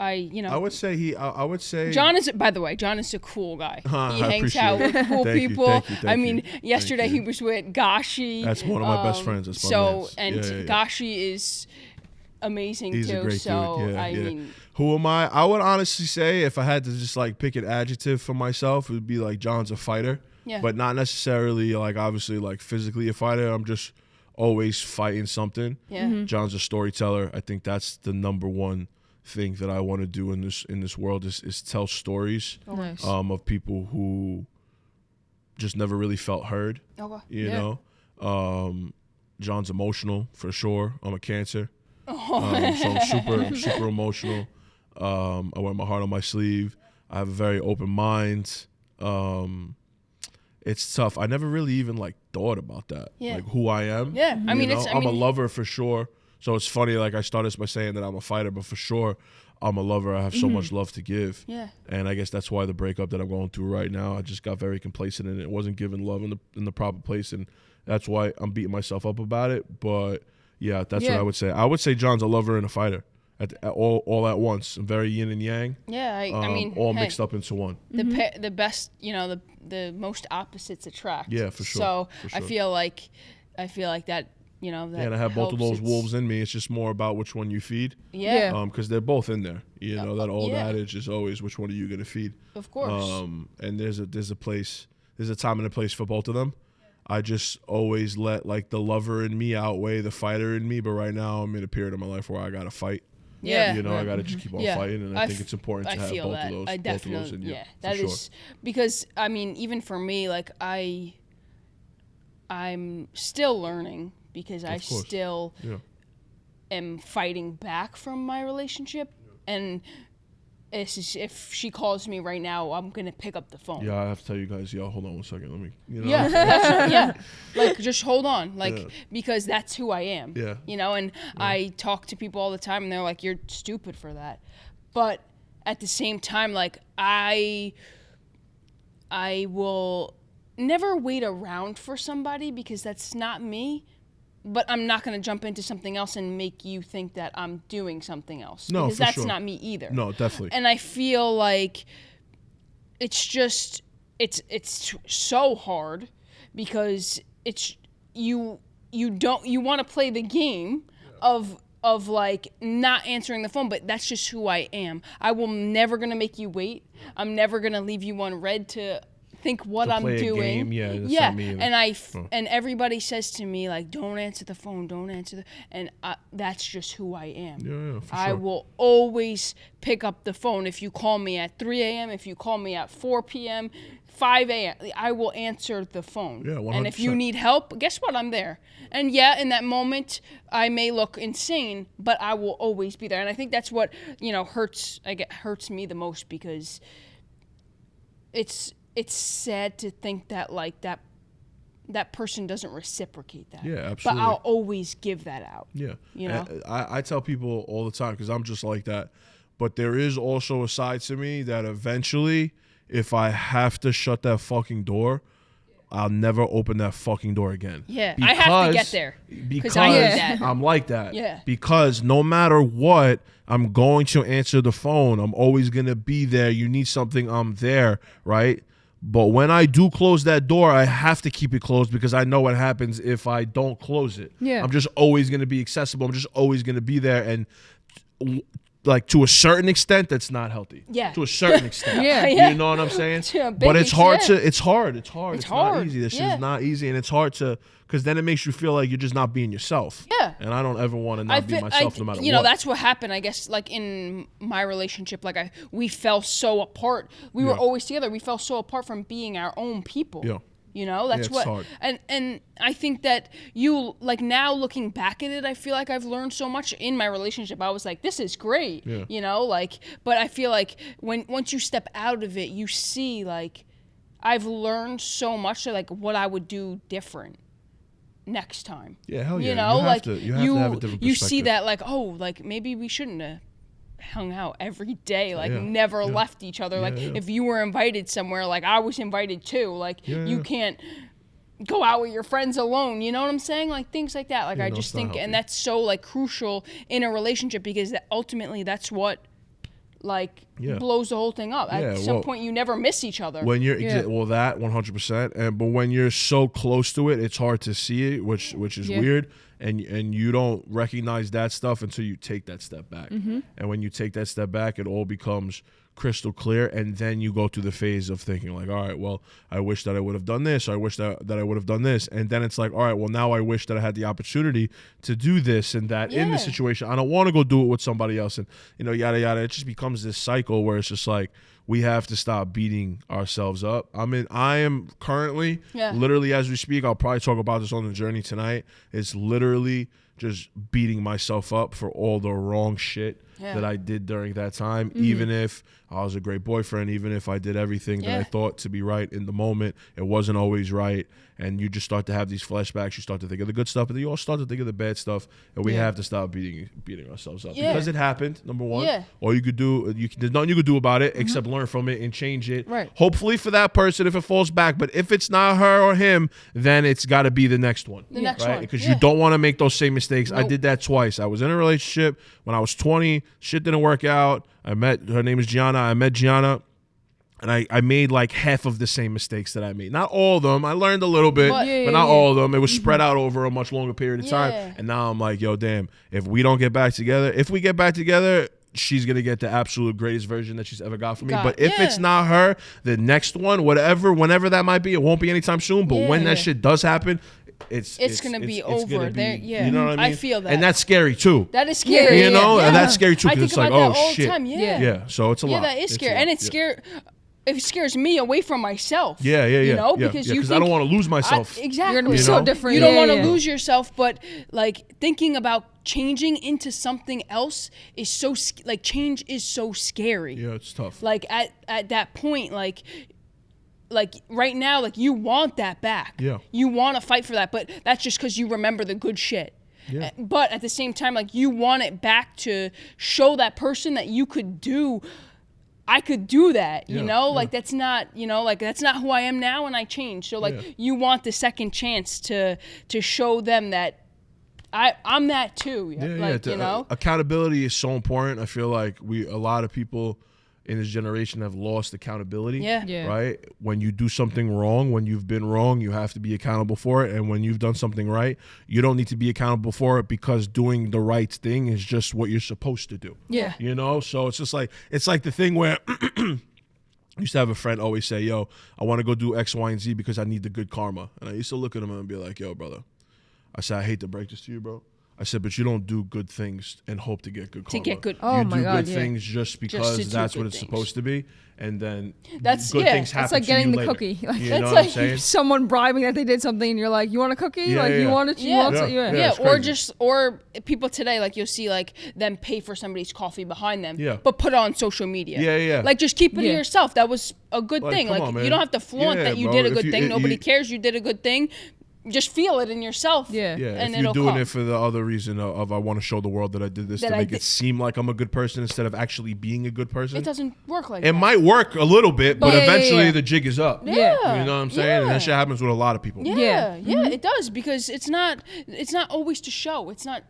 I would say John is, by the way, John is a cool guy. He hangs out with cool people. I mean, yesterday he was with Gashi. That's one of my best friends. That's Gashi is amazing. He's too. A great dude. I mean, who am I? I would honestly say, if I had to just like pick an adjective for myself, it would be like John's a fighter. But not necessarily like obviously like physically a fighter. I'm just always fighting something. John's a storyteller. I think that's the number one thing that I want to do in this world is tell stories Nice. of people who just never really felt heard. Okay. You know, John's emotional for sure. I'm a Cancer, so I'm super emotional. I wear my heart on my sleeve. I have a very open mind. It's tough. I never really even like thought about that, like who I am. Yeah, I mean, I'm a lover for sure. So it's funny, like I started by saying that I'm a fighter, but for sure, I'm a lover. I have so much love to give. Yeah. And I guess that's why the breakup that I'm going through right now, I just got very complacent in it. Wasn't giving love in the proper place, and that's why I'm beating myself up about it. But yeah, that's what I would say. I would say John's a lover and a fighter, all at once. I'm very yin and yang. Yeah, I mean, all mixed up into one. The best, the most opposites attract. Yeah, for sure. So for sure. I feel like that. That and I have both of those wolves in me. It's just more about which one you feed. Yeah. Because they're both in there. That old adage is always which one are you going to feed. Of course. And there's a time and a place for both of them. I just always let like the lover in me outweigh the fighter in me. But right now I'm in a period of my life where I got to fight. Yeah. I got to just keep on fighting. And I think it's important to have both of those. I definitely, both of those in you. Yeah, that is because I mean, even for me, like I'm still learning. Because I still am fighting back from my relationship. And if she calls me right now, I'm going to pick up the phone. Yeah, I have to tell you guys, hold on one second. Let me, Yeah, like, just hold on. Like, because that's who I am. Yeah. And I talk to people all the time, and they're like, you're stupid for that. But at the same time, like, I will never wait around for somebody because that's not me. But I'm not going to jump into something else and make you think that I'm doing something else. No, because for that's sure. not me either. No, definitely. And I feel like it's so hard because it's you want to play the game of like not answering the phone, but that's just who I am. I will never going to make you wait. I'm never going to leave you on red to think what I'm doing. And everybody says to me like, don't answer the phone, and that's just who I am. Yeah, for sure. I will always pick up the phone. If you call me at 3 a.m., if you call me at 4 p.m., 5 a.m., I will answer the phone. Yeah, 100%. And if you need help, guess what? I'm there. And yeah, in that moment, I may look insane, but I will always be there. And I think that's what hurts me the most because it's sad to think that like that person doesn't reciprocate that. Yeah, absolutely. But I'll always give that out. Yeah. And I tell people all the time because I'm just like that. But there is also a side to me that eventually, if I have to shut that fucking door, I'll never open that fucking door again. Yeah, I have to get there. Because I need that. I'm like that. Yeah. Because no matter what, I'm going to answer the phone. I'm always going to be there. You need something, I'm there, right? But when I do close that door, I have to keep it closed because I know what happens if I don't close it. Yeah. I'm just always going to be accessible. I'm just always going to be there. And like to a certain extent, that's not healthy. Yeah. To a certain extent. Yeah. You know what I'm saying? But it's hard to, it's hard. It's not easy. This is not easy. And it's hard to, because then it makes you feel like you're just not being yourself. Yeah. And I don't ever want to not be myself no matter what. That's what happened, I guess, like in my relationship. Like we fell so apart. We were always together. We fell so apart from being our own people. Yeah. That's it's hard. And I think that you, like now looking back at it, I feel like I've learned so much in my relationship. I was like, this is great, but I feel like once you step out of it, you see like I've learned so much like what I would do different next time. Yeah, hell yeah. You have to have a different perspective. You see that like, oh, like maybe we shouldn't have hung out every day, like never left each other. If you were invited somewhere, like I was invited too, like you can't go out with your friends alone, you know what I'm saying? Like things like that. Like I just think, and that's so like crucial in a relationship because ultimately that's what like blows the whole thing up. At some point you never miss each other. When you're well, that 100%, but when you're so close to it, it's hard to see it, which is weird. And you don't recognize that stuff until you take that step back. And when you take that step back, it all becomes crystal clear, and then you go through the phase of thinking like, all right, well, I wish that I would have done this, or I wish that I would have done this, and then it's like, all right, well, now I wish that I had the opportunity to do this and that in the situation. I don't want to go do it with somebody else, and yada yada. It just becomes this cycle where it's just like, we have to stop beating ourselves up. I am currently, literally as we speak, I'll probably talk about this on the journey tonight. It's literally just beating myself up for all the wrong shit that I did during that time, even if I was a great boyfriend, even if I did everything that I thought to be right in the moment, it wasn't always right. And you just start to have these flashbacks. You start to think of the good stuff, but then you also start to think of the bad stuff. And we have to stop beating ourselves up because it happened. Number one, all you could do, there's nothing you could do about it except learn from it and change it. Right. Hopefully for that person, if it falls back. But if it's not her or him, then it's got to be the next one. The next one, because you don't want to make those same mistakes. Nope. I did that twice. I was in a relationship when I was 20. Shit didn't work out. Her name is Gianna. I met Gianna. And I made like half of the same mistakes that I made. Not all of them. I learned a little bit, but not all of them. It was spread out over a much longer period of time. And now I'm like, yo, damn, if we get back together, she's going to get the absolute greatest version that she's ever got from me. But if it's not her, the next one, whenever that might be, it won't be anytime soon. But when that shit does happen, it's gonna be over. You know what I mean? I feel that, and that's scary too. That is scary. You know, and that's scary too because it's like, oh all shit. The time. Yeah. So it's a lot. Yeah, that is scary, and it's scary. It scares me away from myself. Yeah. You know, because I don't want to lose myself. Exactly. You're gonna be so different. You don't want to lose yourself, but like thinking about changing into something else is so change is so scary. Yeah, it's tough. Like at that point, like right now, like you want that back. Yeah. You want to fight for that, but that's just because you remember the good shit. Yeah. But at the same time, like you want it back to show that person that you could do. I could do that, you know, like that's not, that's not who I am now, and I changed. So like you want the second chance to show them that I'm that too. Accountability is so important. I feel like a lot of people in this generation have lost accountability. Yeah. Right? When you do something wrong, when you've been wrong, you have to be accountable for it. And when you've done something right, you don't need to be accountable for it because doing the right thing is just what you're supposed to do. Yeah. You know? So it's just like, it's like the thing where I used to have a friend always say, yo, I want to go do X, Y, and Z because I need the good karma. And I used to look at him and be like, yo, brother. I said, I hate to break this to you, bro. I said, but you don't do good things and hope to get good karma. To get good. Oh you my do God, good things just because that's what it's supposed to be, and then good things happen. It's like getting the cookie. Like, you know what I'm saying? Someone bribing that they did something, and you're like, you want a cookie? You want it? Or people today, like you'll see like them pay for somebody's coffee behind them, but put it on social media. Yeah. Like just keep it to yourself. That was a good thing. Like you don't have to flaunt that you did a good thing. Nobody cares you did a good thing. Just feel it in yourself. And if you're doing it for the other reason of I want to show the world that I did this to make it seem like I'm a good person instead of actually being a good person. It doesn't work like that. It might work a little bit, but eventually the jig is up. Yeah. You know what I'm saying? And that shit happens with a lot of people. Yeah, it does, because it's not always to show. It's not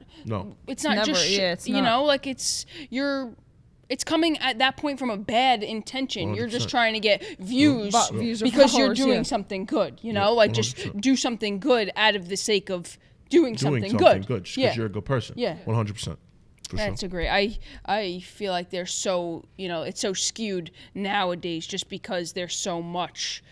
it's not never, just it's you not. know, like it's coming at that point from a bad intention. 100%. You're just trying to get views because you're doing something good, you know? Like 100%. Just do something good out of the sake of doing something good. Just because you're a good person. Yeah. 100%. That's a great. I feel like they're so, it's so skewed nowadays just because there's so much,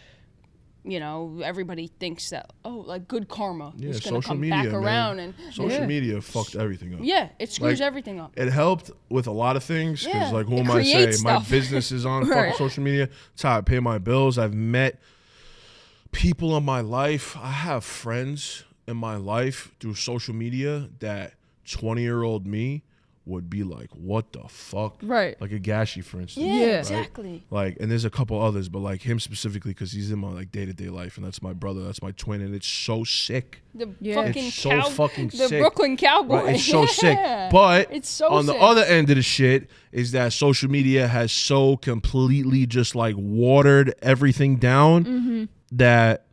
everybody thinks that, like good karma is going to come back around. And social media fucked everything up. Yeah, it screws everything up. It helped with a lot of things because, like, who am I say? My business is on fucking social media. It's how I pay my bills. I've met people in my life. I have friends in my life through social media that 20-year-old me would be like, what the fuck? Right. Like a Gashi, for instance. Yeah, exactly. Like, and there's a couple others, but like him specifically because he's in my like day-to-day life, and that's my brother, that's my twin, and it's so sick. The fucking it's so fucking sick. The Brooklyn Cowboy. Right? It's so sick. But it's so on the other end of the shit is that social media has so completely just like watered everything down that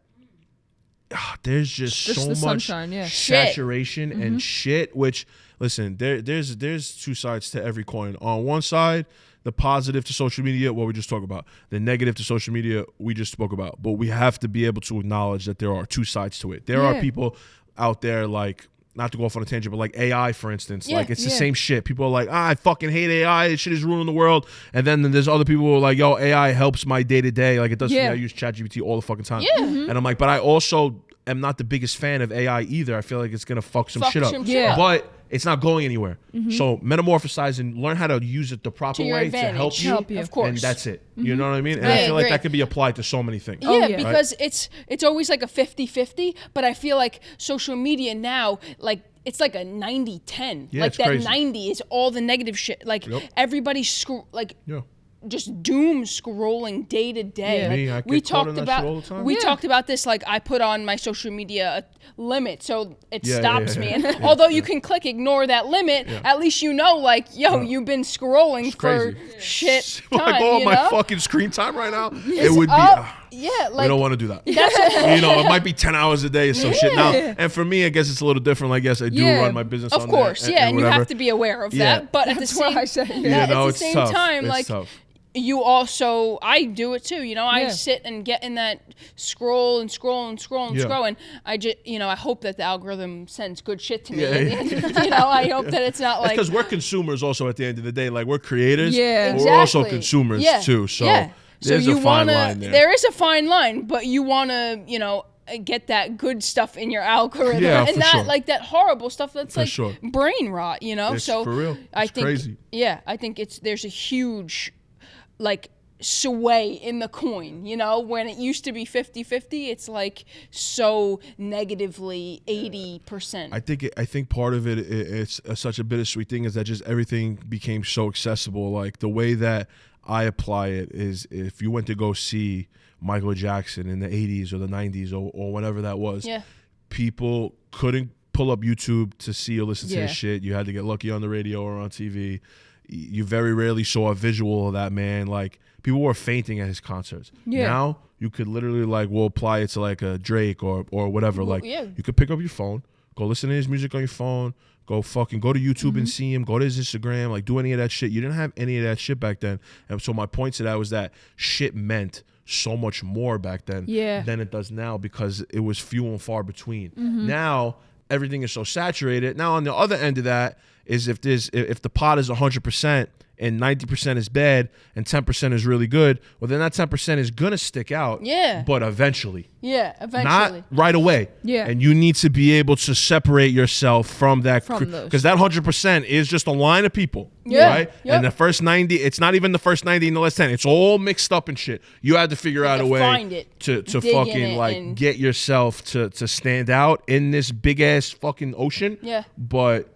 there's just so much sunshine, saturation and shit, which... Listen, there's two sides to every coin. On one side, the positive to social media, what we just talked about. The negative to social media, we just spoke about. But we have to be able to acknowledge that there are two sides to it. There are people out there like not to go off on a tangent, but like AI, for instance, like it's the same shit. People are like, I fucking hate AI. This shit is ruining the world. And then there's other people who are like, yo, AI helps my day to day. Like it does for me. I use ChatGPT all the fucking time. Yeah. And I'm like, but I also am not the biggest fan of AI either. I feel like it's gonna fuck some shit up. But it's not going anywhere. So metamorphosize and learn how to use it the proper way to help you. Of course. And that's it. You know what I mean? And I feel like that could be applied to so many things. Yeah, because it's always like a 50-50, but I feel like social media now, like it's like a 90-10. Yeah, like that crazy. 90 is all the negative shit. Like everybody's just doom scrolling day to day. I we get caught talked in that about shit all the time. we talked about this. Like I put on my social media a limit so it stops me. And although you can click ignore that limit, at least you know, like, yo, you've been scrolling for shit time. Like all you my know? fucking screen time right now, it would be. Like we don't want to do that. You know, it might be 10 hours a day or some shit now. And for me, I guess it's a little different. Like, yes, I do run my business on there. Of course, and you have to be aware of that. But at the same time, like, you also, I do it too. You know, I sit and get in that scroll and I just, you know, I hope that the algorithm sends good shit to me. You know, I hope that it's not like, because we're consumers also at the end of the day. Like we're creators, exactly. We're also consumers too. So there's a fine line there. There is a fine line, but you want to, you know, get that good stuff in your algorithm and not like that horrible stuff that's like brain rot, you know? It's so for real. I think crazy. I think there's a huge like sway in the coin, you know, when it used to be 50-50, it's like so negatively 80%. I think part of it's such a bittersweet thing is that just everything became so accessible. Like the way that I apply it is if you went to go see Michael Jackson in the 80s or the 90s or whatever that was, people couldn't pull up YouTube to see or listen to his shit. You had to get lucky on the radio or on TV. You very rarely saw a visual of that man. Like people were fainting at his concerts. Now you could literally like we'll apply it to like a Drake or whatever. Like you could pick up your phone, go listen to his music on your phone, go to YouTube and see him, go to his Instagram, like do any of that shit. You didn't have any of that shit back then. And so my point to that was that shit meant so much more back then than it does now because it was few and far between. Now everything is so saturated. Now on the other end of that is if the pot is 100% and 90% is bad and 10% is really good, well then that 10% is gonna stick out. But eventually. Not right away. And you need to be able to separate yourself from that because that 100% is just a line of people. Right? And the first 90, it's not even the first 90 and the last 10. It's all mixed up and shit. You had to figure out a way to fucking like get yourself to stand out in this big ass fucking ocean. But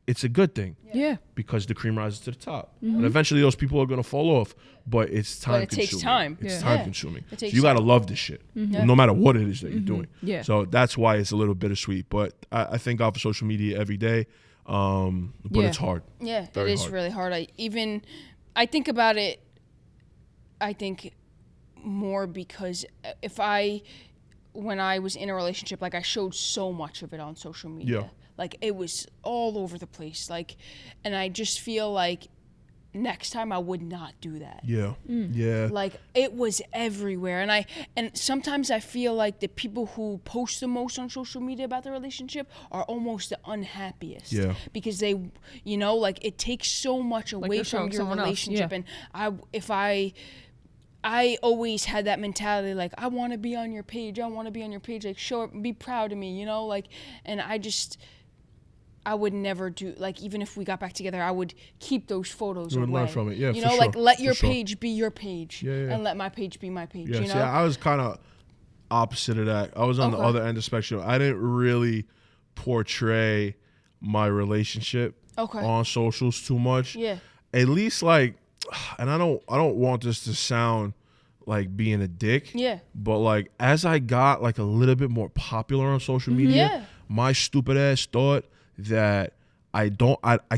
it's a good thing. Because the cream rises to the top. And eventually those people are going to fall off. But it's time consuming. It takes time. It's time consuming. So you got to love this shit. No matter what it is that you're doing. So that's why it's a little bittersweet. But I thank God for social media every day. But it's hard. It is really hard. I think about it, I think more because when I was in a relationship, like I showed so much of it on social media. Like it was all over the place. Like, and I just feel like next time I would not do that. Like it was everywhere. And sometimes I feel like the people who post the most on social media about their relationship are almost the unhappiest. Because they, you know, like it takes so much away from your relationship. And I always had that mentality, like, I want to be on your page. Like, show it, be proud of me, you know, like, and I would never do, like, even if we got back together, I would keep those photos away. Learn from it, you know, like, let your page be your page, and let my page be my page, you know? See, I was kind of opposite of that. I was on the other end of the spectrum. I didn't really portray my relationship on socials too much. At least, like, and I don't want this to sound like being a dick. But like as I got like a little bit more popular on social media, my stupid ass thought that I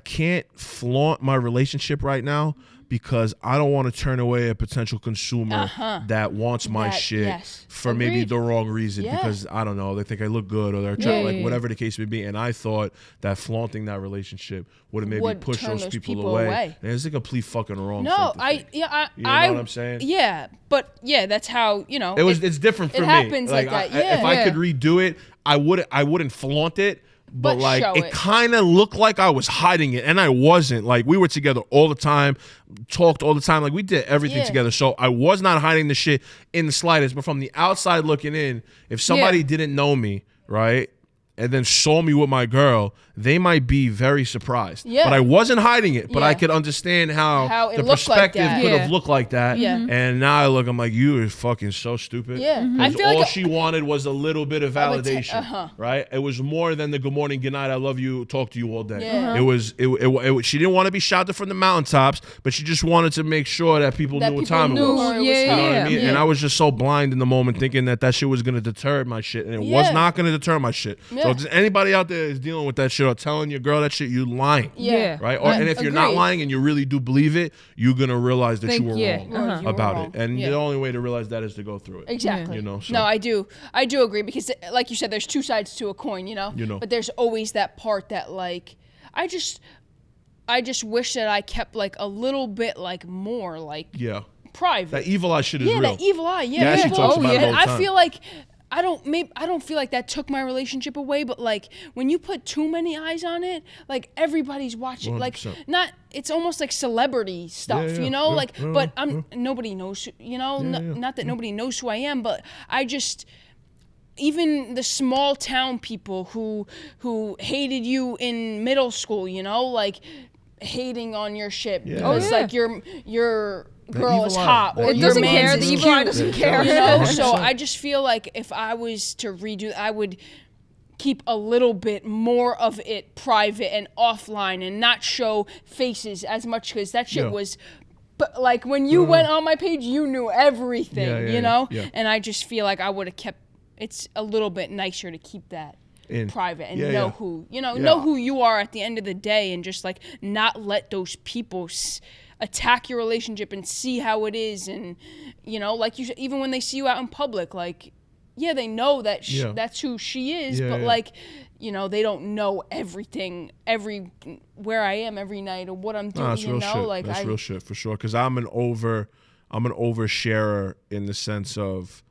can't flaunt my relationship right now because I don't want to turn away a potential consumer that wants my shit for maybe the wrong reason because I don't know, they think I look good or they're trying like whatever the case may be. And I thought that flaunting that relationship would have maybe pushed those people away. And it's a complete fucking wrong thing to think. You know what I'm saying? But that's how, you know. It's different for me. It happens like that. If I could redo it, I wouldn't flaunt it. but like it kind of looked like I was hiding it, and I wasn't. Like we were together all the time, talked all the time, like we did everything together. So I was not hiding the shit in the slightest. But from the outside looking in, if somebody didn't know me, right, and then saw me with my girl, they might be very surprised. Yeah. But I wasn't hiding it. But I could understand how the perspective could have looked like that. Yeah. And now I'm like, you are fucking so stupid. Yeah. I feel all she wanted was a little bit of validation. Right? It was more than the good morning, good night, I love you, talk to you all day. Yeah. It was she didn't want to be shouted from the mountaintops, but she just wanted to make sure that people knew what time it was. You know what I mean? And I was just so blind in the moment thinking that shit was gonna deter my shit. And it was not gonna deter my shit. So if there's anybody out there is dealing with that shit or telling your girl that shit, you lying. Yeah. Right? And if you're not lying and you really do believe it, you're going to realize that you were wrong about it. And the only way to realize that is to go through it. Exactly. You know? So. No, I do agree because like you said, there's two sides to a coin, you know? But there's always that part that like, I just wish that I kept like a little bit like more like private. That evil eye shit is real. Yeah, that evil eye. Yeah. She talks about it all the time. I feel like I don't feel like that took my relationship away, but like when you put too many eyes on it, like everybody's watching. 100%. Like it's almost like celebrity stuff, you know? Like but nobody knows, you know, not that nobody knows who I am, but I just even the small town people who hated you in middle school, you know, like hating on your shit because like your girl is hot or it doesn't care. The evil eye doesn't care. You know? So I just feel like if I was to redo, I would keep a little bit more of it private and offline and not show faces as much because that shit was. But like when you went on my page, you knew everything, you know. Yeah. And I just feel like I would have kept. It's a little bit nicer to keep that private and know who know who you are at the end of the day and just like not let those people attack your relationship and see how it is. And you know, like you, even when they see you out in public, like they know that that's who she is, but like you know, they don't know everything, where I am every night or what I'm doing. That's real shit. Like that's real shit for sure, because I'm an oversharer in the sense of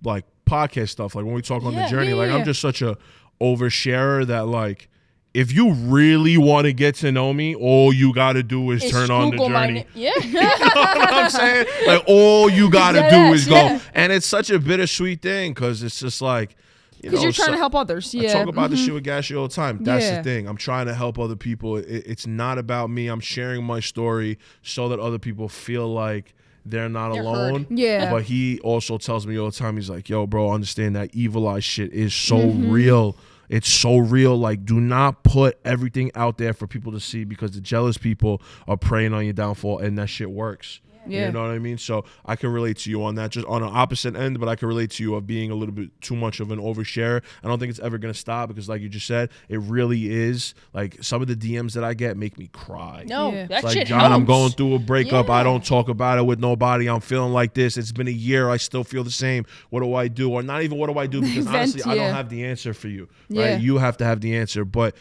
like podcast stuff, like when we talk on the journey, I'm just such a oversharer that like if you really want to get to know me, all you got to do is turn on the journey. You know what I'm saying? Like all you got to do is go. And it's such a bittersweet thing because it's just like, because you're trying to help others. I talk about this shit with Gashi all the time. That's the thing. I'm trying to help other people. It's not about me. I'm sharing my story so that other people feel like they're not alone. Heard. Yeah. But he also tells me all the time, he's like, yo, bro, understand that evil eye shit is so real. It's so real. Like, do not put everything out there for people to see because the jealous people are preying on your downfall, and that shit works. Yeah. You know what I mean? So I can relate to you on that, just on an opposite end, but I can relate to you of being a little bit too much of an overshare. I don't think it's ever going to stop because like you just said, it really is. Like some of the DMs that I get make me cry. No, that like, shit John, helps. I'm going through a breakup. I don't talk about it with nobody. I'm feeling like this. It's been a year. I still feel the same. What do I do? Or not even what do I do? Because honestly, I don't have the answer for you. Right? You have to have the answer. But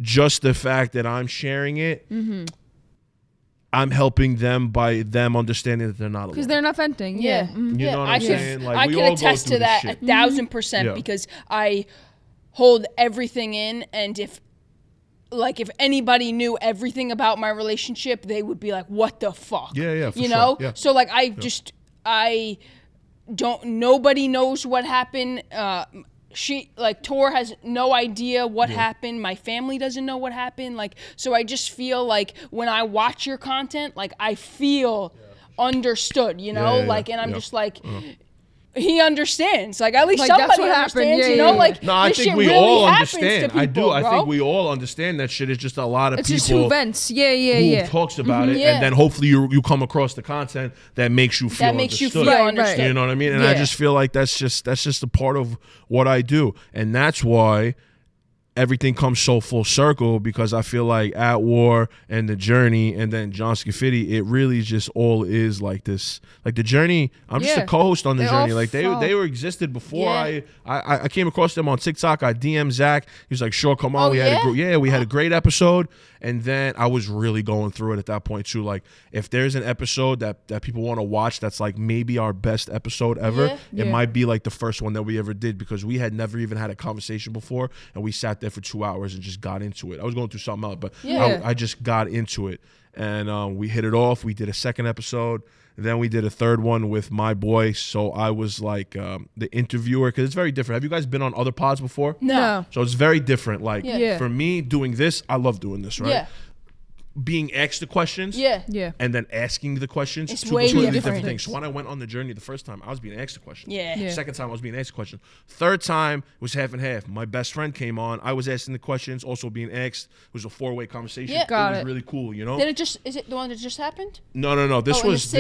just the fact that I'm sharing it, I'm helping them by them understanding that they're not alone. Because they're not venting. You know what I'm saying? Like, I can attest to that 1,000% because I hold everything in, and if anybody knew everything about my relationship, they would be like, what the fuck? Yeah, for you know? Sure. Yeah. So like I don't, nobody knows what happened. Tor has no idea what happened. My family doesn't know what happened. Like, so I just feel like when I watch your content, like I feel understood, you know? And I'm just like, he understands. Like, at least somebody understands, you know? Like, no, I think we really all understand. I do. I think we all understand that shit. It's just a lot of people. It's just who vents. Who talks about it, and then hopefully you come across the content that makes you feel understood. Understood. You know what I mean? And I just feel like that's just a part of what I do, and that's why everything comes so full circle because I feel like At War and The Journey and then John Scafiddi, it really just all is like this. Like The Journey, I'm just a co-host on The Journey. Like they were existed before I came across them on TikTok. I DM'd Zach. He was like, sure, come on. We had a great episode. And then I was really going through it at that point too. Like if there's an episode that people want to watch that's like maybe our best episode ever, it might be like the first one that we ever did because we had never even had a conversation before and we sat there for 2 hours and just got into it. I was going through something else, but I just got into it. And we hit it off. We did a second episode. Then we did a third one with my boy. So I was like the interviewer because it's very different. Have you guys been on other pods before? No. So it's very different. Like for me, doing this, I love doing this, right? Yeah. Being asked the questions, and then asking the questions, it's two way completely different things. So when I went on the journey the first time, I was being asked the question. Yeah. Second time, I was being asked the question. Third time was half and half. My best friend came on. I was asking the questions, also being asked. It was a 4-way conversation. Yeah. It was really cool, you know. Is it the one that just happened? No. This was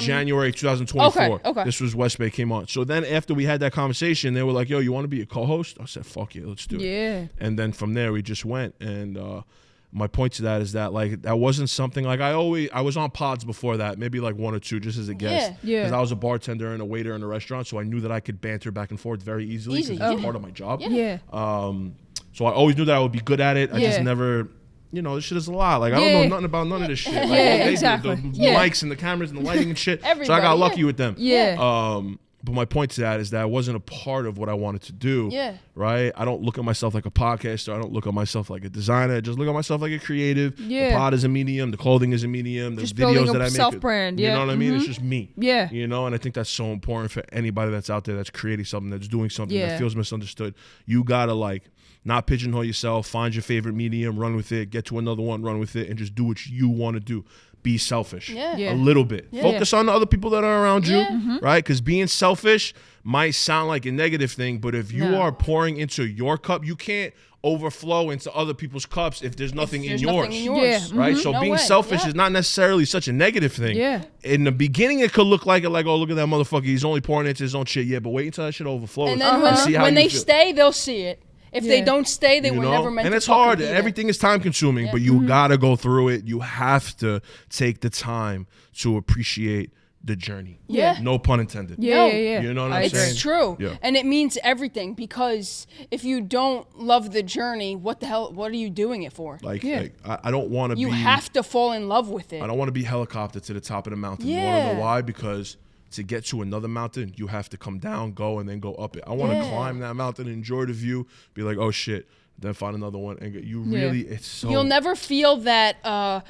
January 2024. Okay. This was West Bay came on. So then after we had that conversation, they were like, "Yo, you want to be a co-host?" I said, "Fuck yeah, let's do it." Yeah. And then from there, we just went and. My point to that is that like that wasn't something like I was on pods before that, maybe like 1 or 2 just as a guest. Yeah. Because I was a bartender and a waiter in a restaurant, so I knew that I could banter back and forth very easily because it's part of my job. Yeah. So I always knew that I would be good at it. I just never, this shit is a lot. Like I don't know nothing about none of this shit. Like, exactly. The mics and the cameras and the lighting and shit. So I got lucky with them. Yeah. But my point to that is that I wasn't a part of what I wanted to do. Yeah. Right? I don't look at myself like a podcaster. I don't look at myself like a designer. I just look at myself like a creative. Yeah. The pod is a medium. The clothing is a medium. The just videos that I make. Self-brand. You know what I mean? It's just me. Yeah. And I think that's so important for anybody that's out there that's creating something, that's doing something that feels misunderstood. You got to like not pigeonhole yourself. Find your favorite medium. Run with it. Get to another one. Run with it. And just do what you want to do. Be selfish a little bit. Focus on the other people that are around you, right? Because being selfish might sound like a negative thing, but if you are pouring into your cup, you can't overflow into other people's cups if there's nothing in yours. Right? So being selfish is not necessarily such a negative thing. Yeah. In the beginning, it could look like it, like, oh, look at that motherfucker. He's only pouring into his own shit. Yeah, but wait until that shit overflows. And then when they stay, they'll see it. If they don't stay, they were never meant to. And it's hard. Everything is time consuming, but you gotta go through it. You have to take the time to appreciate the journey. Yeah. No pun intended. Yeah. You know what I'm saying? It's true. Yeah. And it means everything because if you don't love the journey, what are you doing it for? Like I don't want to be. You have to fall in love with it. I don't want to be helicopter to the top of the mountain. You want to know why? Because to get to another mountain, you have to come down, go, and then go up it. I want to climb that mountain, enjoy the view, be like, oh shit, then find another one, and it's so. You'll never feel that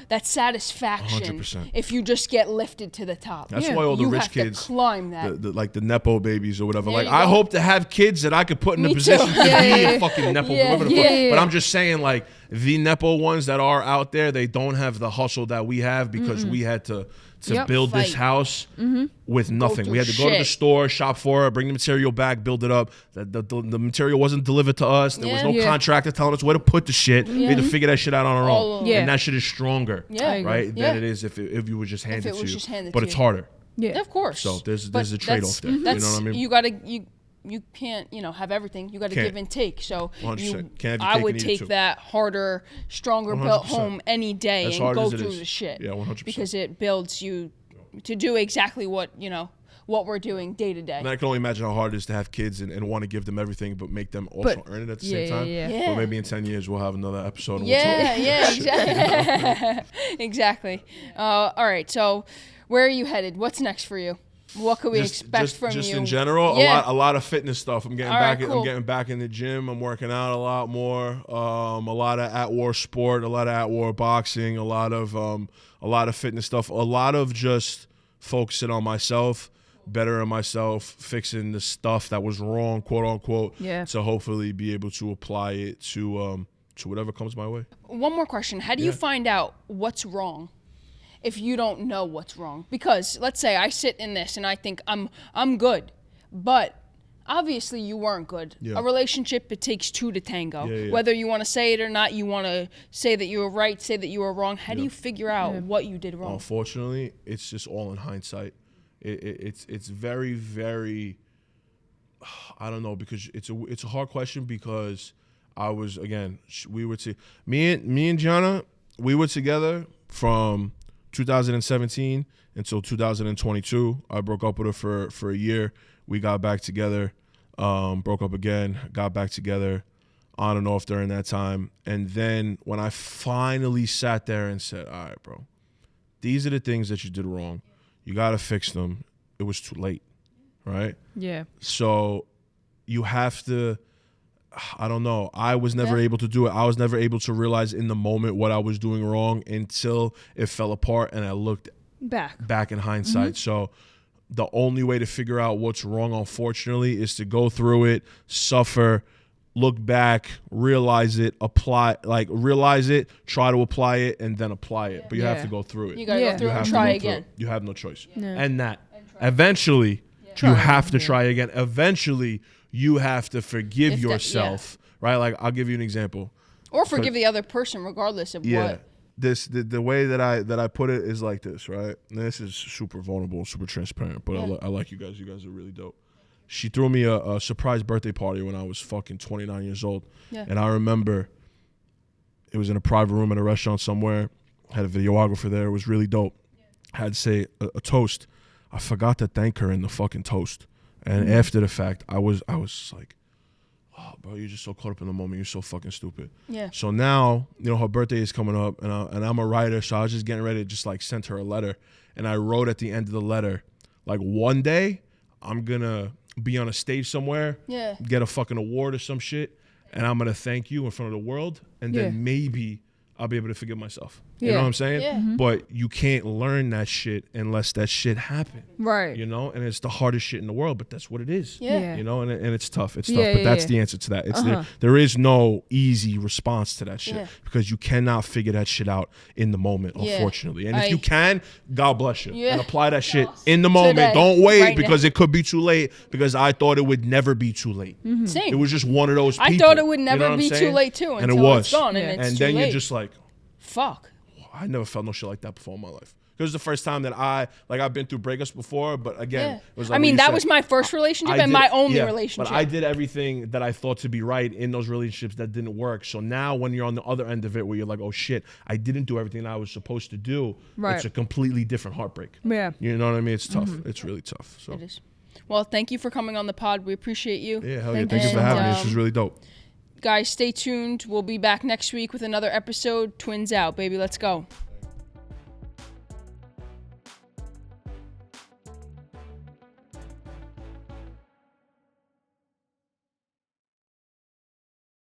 that satisfaction 100%. if you just get lifted to the top. That's why all the rich kids climb that. Like the nepo babies or whatever. There Like I hope to have kids that I could put in a position to be a fucking nepo. Whatever the fuck. But I'm just saying, like the nepo ones that are out there, they don't have the hustle that we have because we had to build this house with nothing. We had to go to the store, shop for it, bring the material back, build it up. The material wasn't delivered to us. There was no contractor telling us where to put the shit. We had to figure that shit out on our own. And that shit is stronger, right, than it is if it was just handed to you. But it's harder. Yeah, of course. So there's a trade-off there. You know what I mean? You can't, have everything. You got to give and take. So I would take that harder, stronger 100%. built home any day as and go through the shit. Yeah, 100%. Because it builds you to do exactly what we're doing day to day. And I can only imagine how hard it is to have kids and want to give them everything, but make them also earn it at the same time. Yeah. But maybe in 10 years we'll have another episode. And Exactly. Exactly. All right. So, where are you headed? What's next for you? What could we expect from you? Just in general, a lot of fitness stuff. I'm getting back. Cool. I'm getting back in the gym. I'm working out a lot more. A lot of at war sport, a lot of at war boxing, a lot of fitness stuff, a lot of just focusing on myself, bettering myself, fixing the stuff that was wrong, quote unquote. Yeah. To hopefully be able to apply it to whatever comes my way. One more question: how do you find out what's wrong if you don't know what's wrong? Because let's say I sit in this and I think I'm good, but obviously you weren't good. Yeah. A relationship, it takes two to tango. Yeah. Whether you want to say it or not, you want to say that you were right, say that you were wrong. How do you figure out what you did wrong? Unfortunately, it's just all in hindsight. It's very, very, I don't know, because it's a hard question because I was, again, we were me and Gianna, we were together from 2017 until 2022. I broke up with her for a year. We got back together, broke up again, got back together on and off during that time. And then when I finally sat there and said, all right, bro, these are the things that you did wrong. You got to fix them. It was too late, right? Yeah. So you have to, I don't know. I was never able to do it. I was never able to realize in the moment what I was doing wrong until it fell apart and I looked back in hindsight. So the only way to figure out what's wrong, unfortunately, is to go through it, suffer, look back, realize it, realize it, try to apply it, and then apply it. But you have to go through it. You got to go through it and try again. You have no choice. And that eventually you have to try again. Eventually you have to forgive yourself, right? Like, I'll give you an example. Or forgive the other person regardless of what. The way that I put it is like this, right? And this is super vulnerable, super transparent, but I like you guys. You guys are really dope. She threw me a surprise birthday party when I was fucking 29 years old. Yeah. And I remember it was in a private room at a restaurant somewhere. Had a videographer there. It was really dope. Had to say a toast. I forgot to thank her in the fucking toast. And after the fact, I was like, oh, bro, you're just so caught up in the moment. You're so fucking stupid. Yeah. So now, her birthday is coming up, and I'm a writer, so I was just getting ready to just like send her a letter. And I wrote at the end of the letter, like, one day I'm going to be on a stage somewhere, get a fucking award or some shit, and I'm gonna thank you in front of the world, and then maybe I'll be able to forgive myself. You know what I'm saying? Yeah. But you can't learn that shit unless that shit happened. Right. And it's the hardest shit in the world, but that's what it is. Yeah. And it's tough. It's tough. But that's the answer to that. It's there is no easy response to that shit because you cannot figure that shit out in the moment, unfortunately. And if you can, God bless you. And apply that shit in the moment. Today. Don't wait because it could be too late, because I thought it would never be too late. Same. It was just one of those people. I thought it would never be too late too until it's gone and it's too late. You're just like, fuck. I never felt no shit like that before in my life. It was the first time that I've been through breakups before, but again, it was like, that was my first relationship and my only relationship. But I did everything that I thought to be right in those relationships that didn't work. So now when you're on the other end of it, where you're like, oh shit, I didn't do everything I was supposed to do, it's a completely different heartbreak. Yeah. You know what I mean? It's tough. It's really tough. So. It is. Well, thank you for coming on the pod. We appreciate you. Yeah, hell yeah. Thank you for having me. This was really dope. Guys, stay tuned. We'll be back next week with another episode. Twins out, baby. Let's go.